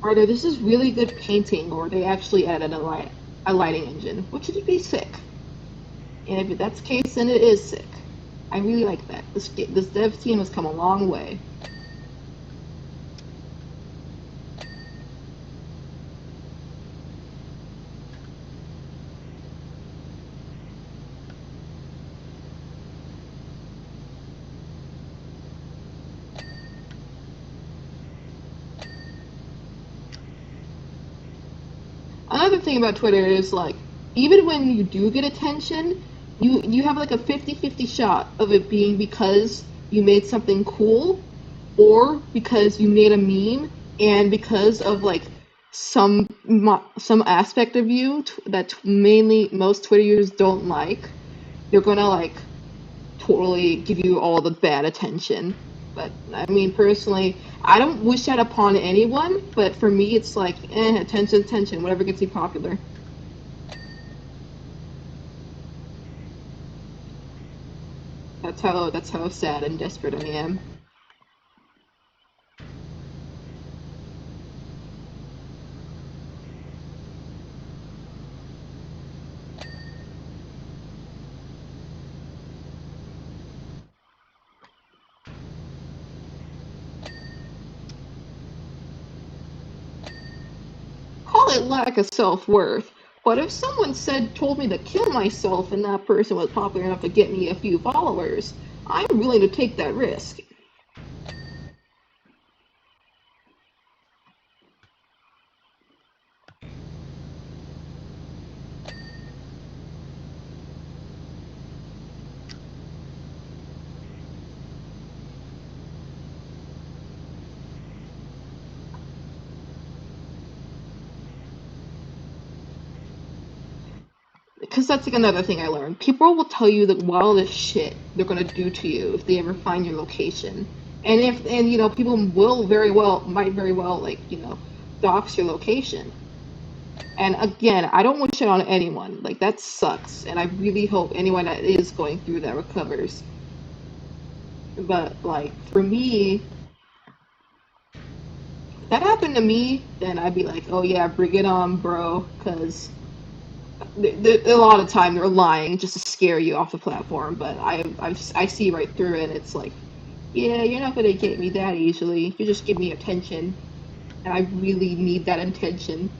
Either this is really good painting, or they actually added a lighting engine, which would be sick. And if that's the case, then it is sick. I really like that. This dev team has come a long way. thing about Twitter is like, even when you do get attention, you have like a 50-50 shot of it being because you made something cool, or because you made a meme, and because of like some aspect of you that mainly most Twitter users don't like, they're gonna like totally give you all the bad attention. But I mean, personally, I don't wish that upon anyone. But for me, it's like, attention, attention, whatever gets you popular. That's how sad and desperate I am. Call it lack of self-worth. But if someone told me to kill myself and that person was popular enough to get me a few followers, I'm willing to take that risk. Because that's like another thing I learned. People will tell you the wildest shit they're gonna do to you if they ever find your location. And people might very well dox your location. And again, I don't wish it on anyone. Like that sucks. And I really hope anyone that is going through that recovers. But like for me, if that happened to me, then I'd be like, oh yeah, bring it on, bro. Because a lot of time they're lying just to scare you off the platform, but I see right through it. It's like, yeah, you're not gonna get me that easily. You just give me attention, and I really need that attention.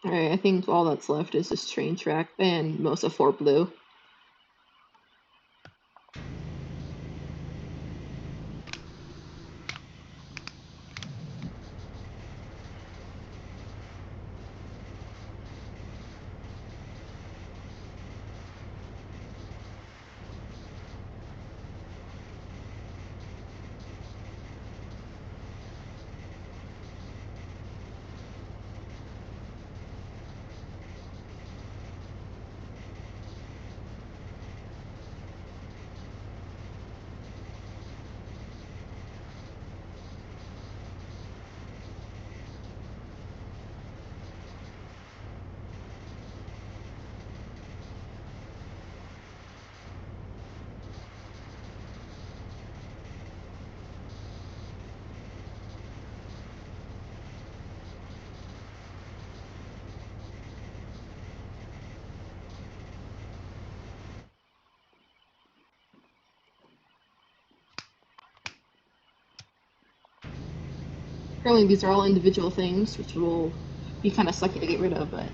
Alright, I think all that's left is this train track and most of Fort Blue. Apparently these are all individual things, which will be kind of sucky to get rid of, but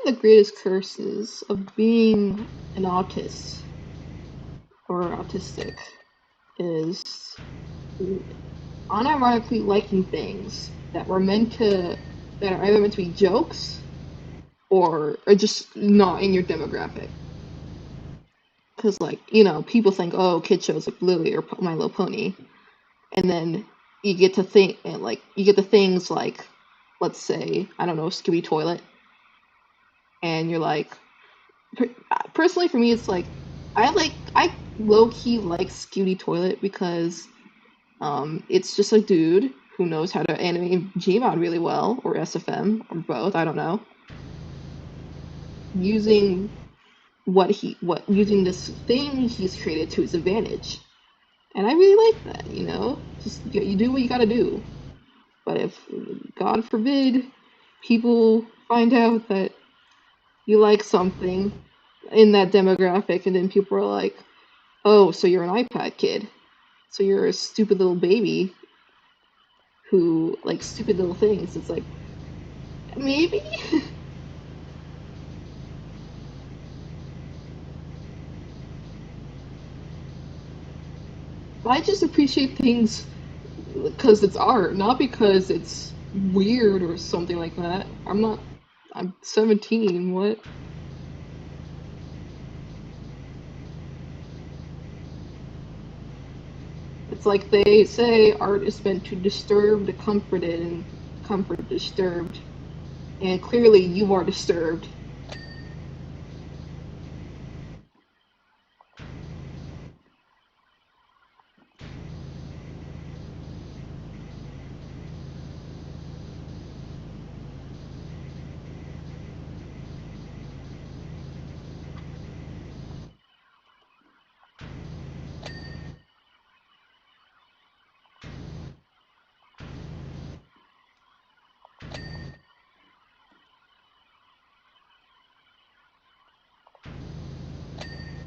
the greatest curses of being an autist or autistic is unironically liking things that were meant to that are either meant to be jokes or are just not in your demographic. Because, like, you know, people think, oh, kid shows like Bluey or My Little Pony, and then you get to think, and like, you get the things like, let's say, I don't know, Scooby Toilet, and you're like, personally for me, it's like, I low key like Scooby Toilet because, it's just a dude who knows how to animate Gmod really well, or SFM, or both, I don't know, using using this thing he's created to his advantage. And I really like that, you know? Just you do what you gotta do. But if, God forbid, people find out that you like something in that demographic, and then people are like, oh, so you're an iPad kid. So you're a stupid little baby who likes stupid little things. It's like, maybe? I just appreciate things because it's art, not because it's weird or something like that. I'm 17, what? It's like they say art is meant to disturb the comforted and comfort disturbed. And clearly you are disturbed.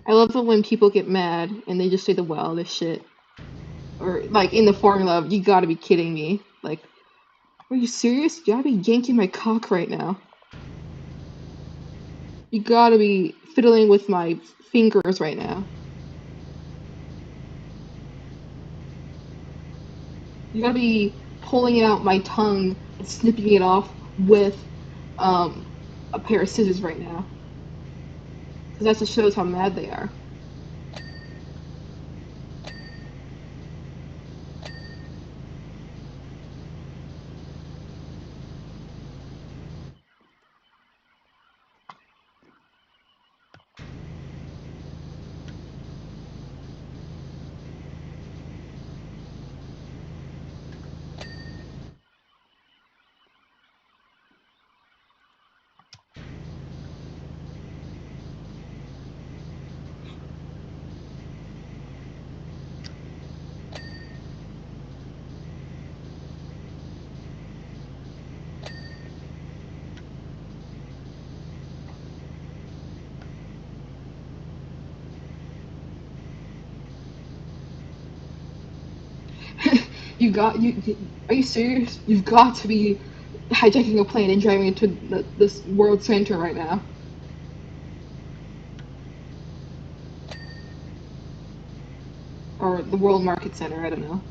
I love it when people get mad and they just say the wildest shit. Or, like, in the formula of, you gotta be kidding me. Like, are you serious? You gotta be yanking my cock right now. You gotta be fiddling with my fingers right now. You gotta be pulling out my tongue and snipping it off with um, a pair of scissors right now. Because that just shows how mad they are. Are you serious? You've got to be hijacking a plane and driving into this world center right now. Or the World Market Center, I don't know.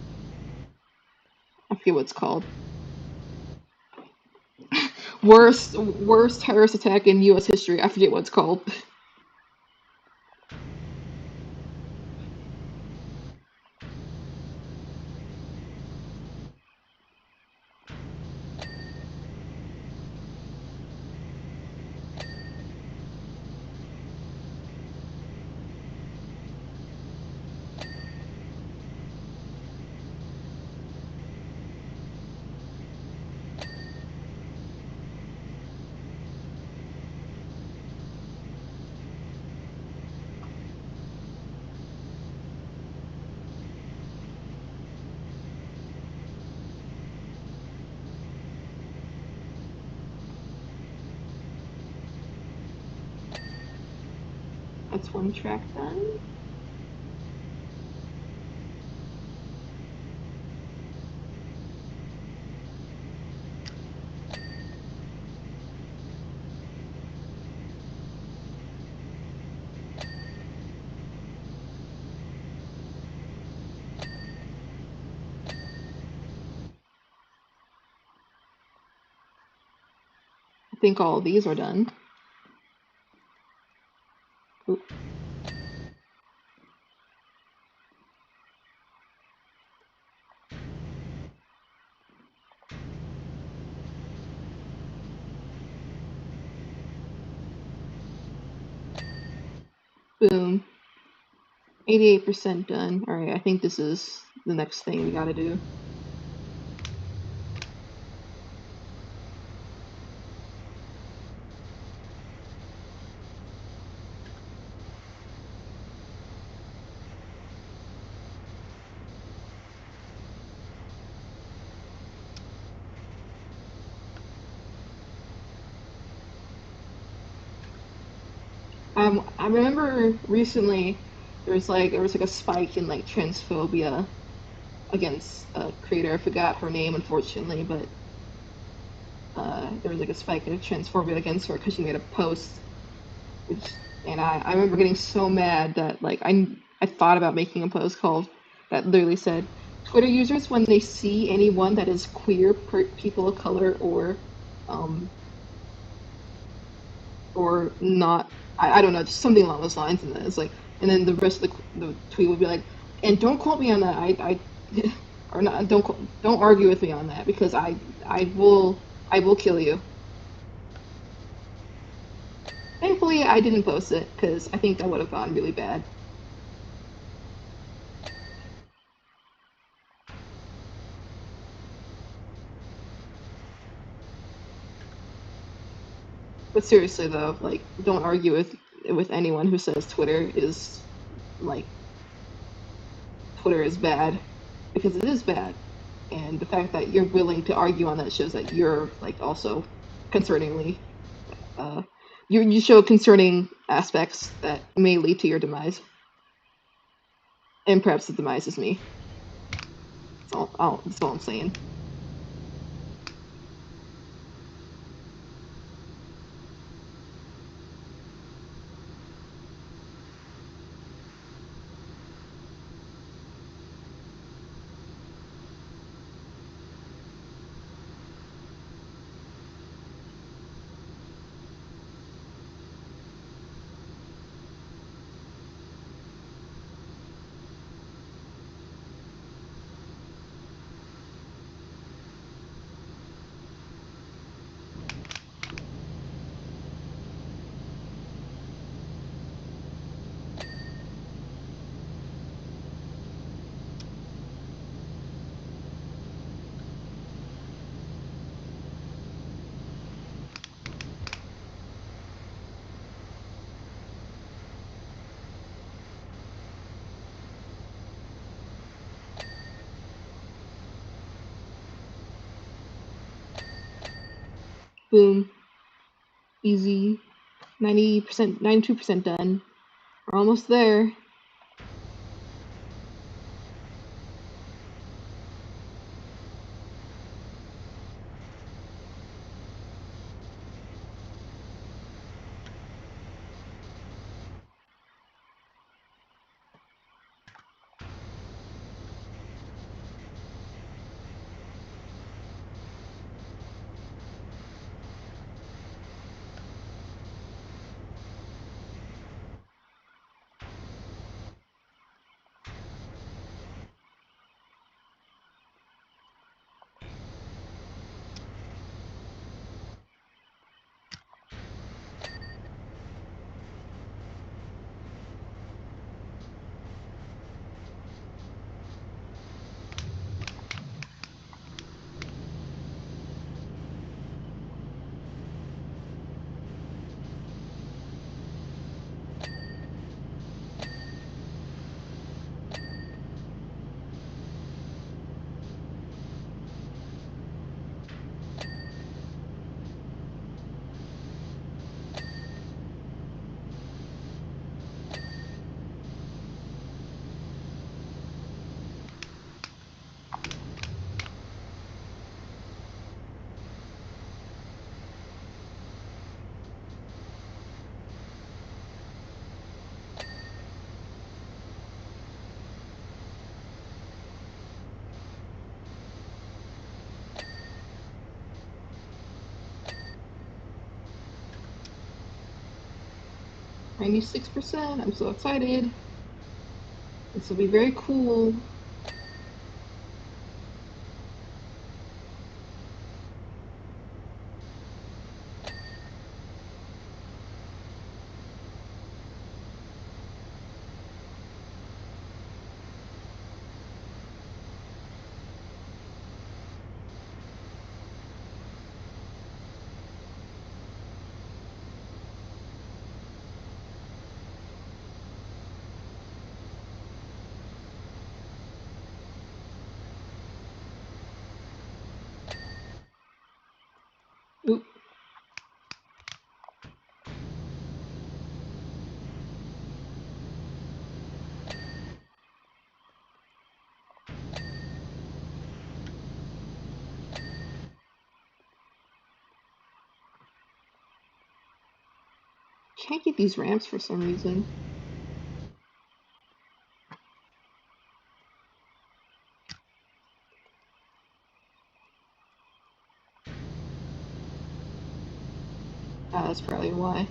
I forget what it's called. Worst terrorist attack in US history. I forget what it's called. That's one track done. think all of these are done. Oop. Boom. 88% done. Alright, I think this is the next thing we gotta do. I remember recently there was like a spike in like transphobia against a creator. I forgot her name, unfortunately, but there was like a spike of transphobia against her because she made a post, which, and I remember getting so mad that like I thought about making a post called that literally said, Twitter users, when they see anyone that is queer, people of color, um, or not, I don't know, just something along those lines, and then it's like, and then the rest of the tweet would be like, and don't quote me on that, or not, don't argue with me on that because I will kill you. Thankfully, I didn't post it because I think that would have gone really bad. But seriously though, like, don't argue with anyone who says like Twitter is bad because it is bad. And the fact that you're willing to argue on that shows that you're like also concerningly uh you show concerning aspects that may lead to your demise. And perhaps the demise is me. That's all I'm saying. Boom. Easy. 90%, 92% done. We're almost there. 96%. I'm so excited. This will be very cool. Oop. Can't get these ramps for some reason. Ah, that's probably why.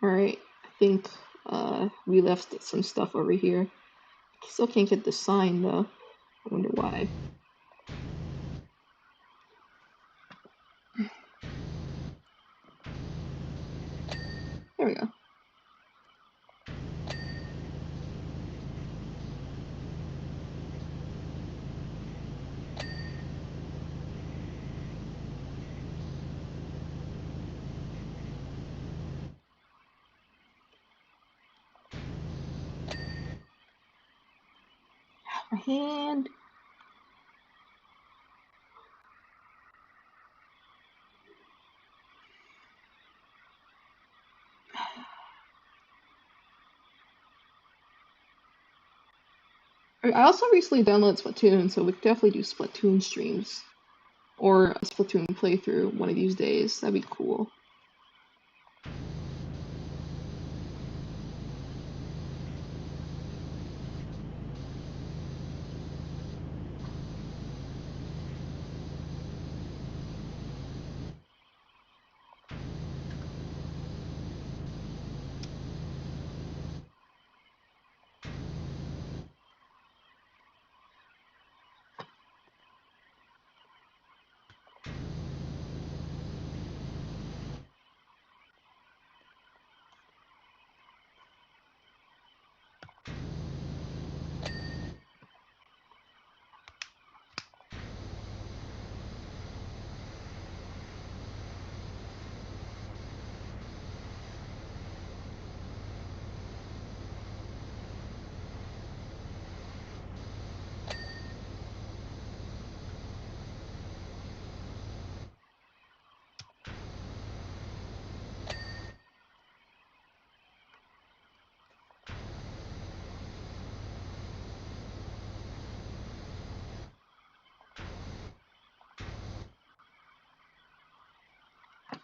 Alright, I think we left some stuff over here. Still can't get the sign though. I wonder why. There we go. My hand. I also recently downloaded Splatoon, so we could definitely do Splatoon streams. Or a Splatoon playthrough one of these days. That'd be cool.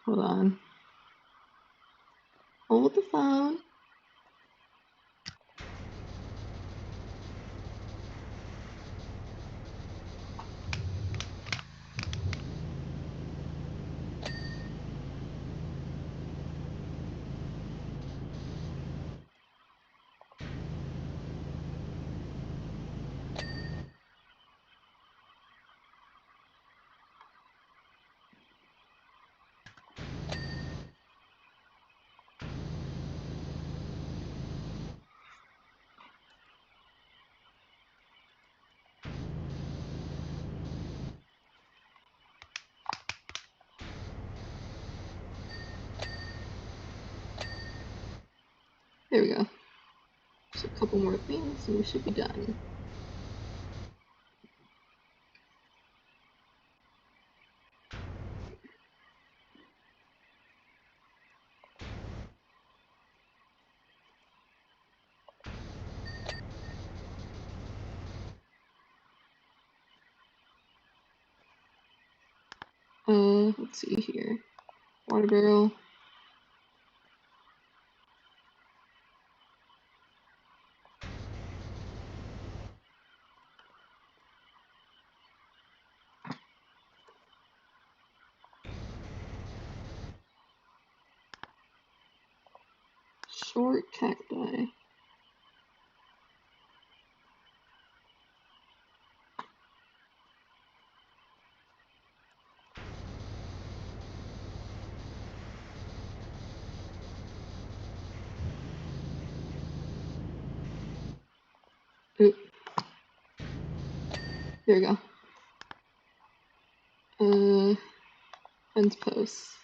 Hold on. Hold the phone. There we go. Just a couple more things and we should be done. Let's see here. Water barrel. Short cacti. Oop. There we go. Fence posts.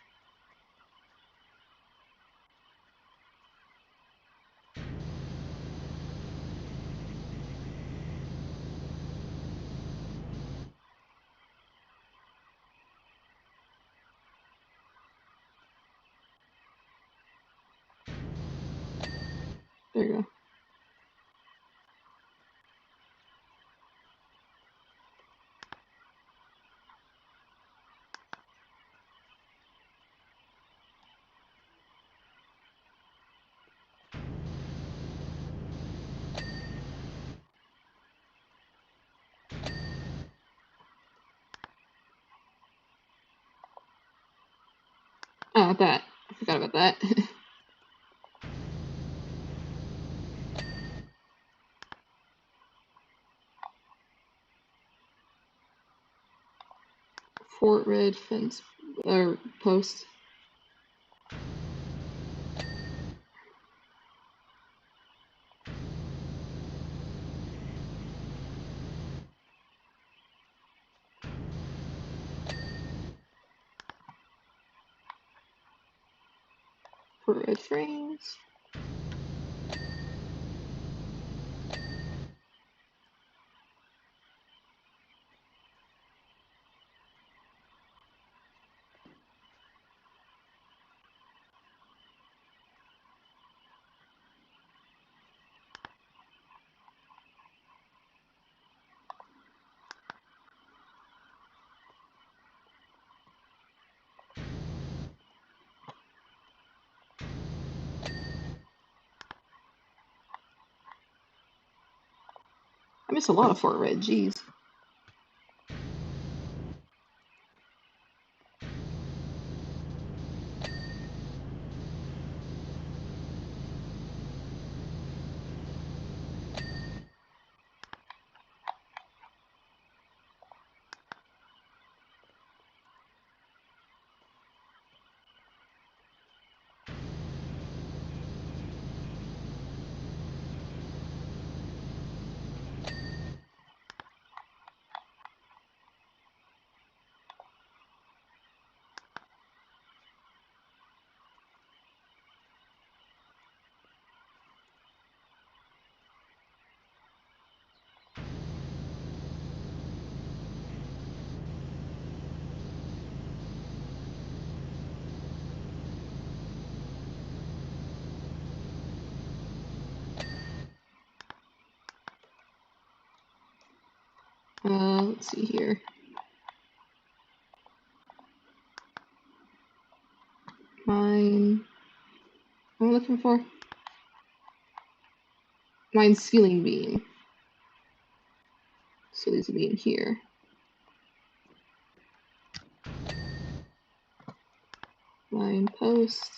There you go. Oh, that. I forgot about that. Fort red fence or post. Fort red frames. I miss a lot of Fort Red, jeez. Let's see here. Mine. What am I looking for? Mine ceiling beam. So these will be in here. Mine post.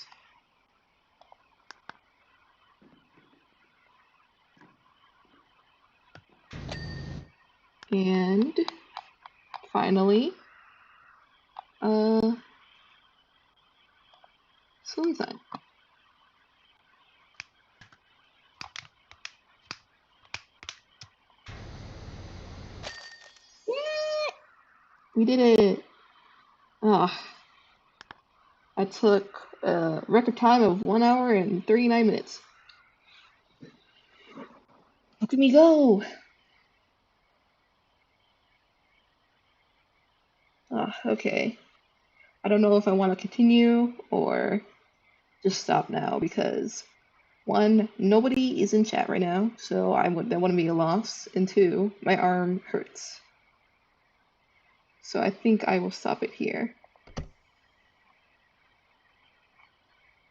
And finally, ceiling sign. We did it! Ah, I took a record time of 1 hour and 39 minutes. Look at me go! Ah, okay. I don't know if I want to continue or just stop now because one, nobody is in chat right now, so that wouldn't be a loss, and two, my arm hurts. So I think I will stop it here.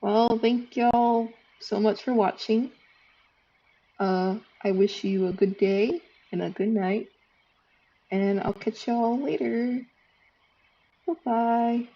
Well, thank y'all so much for watching. I wish you a good day and a good night, and I'll catch y'all later. Bye-bye.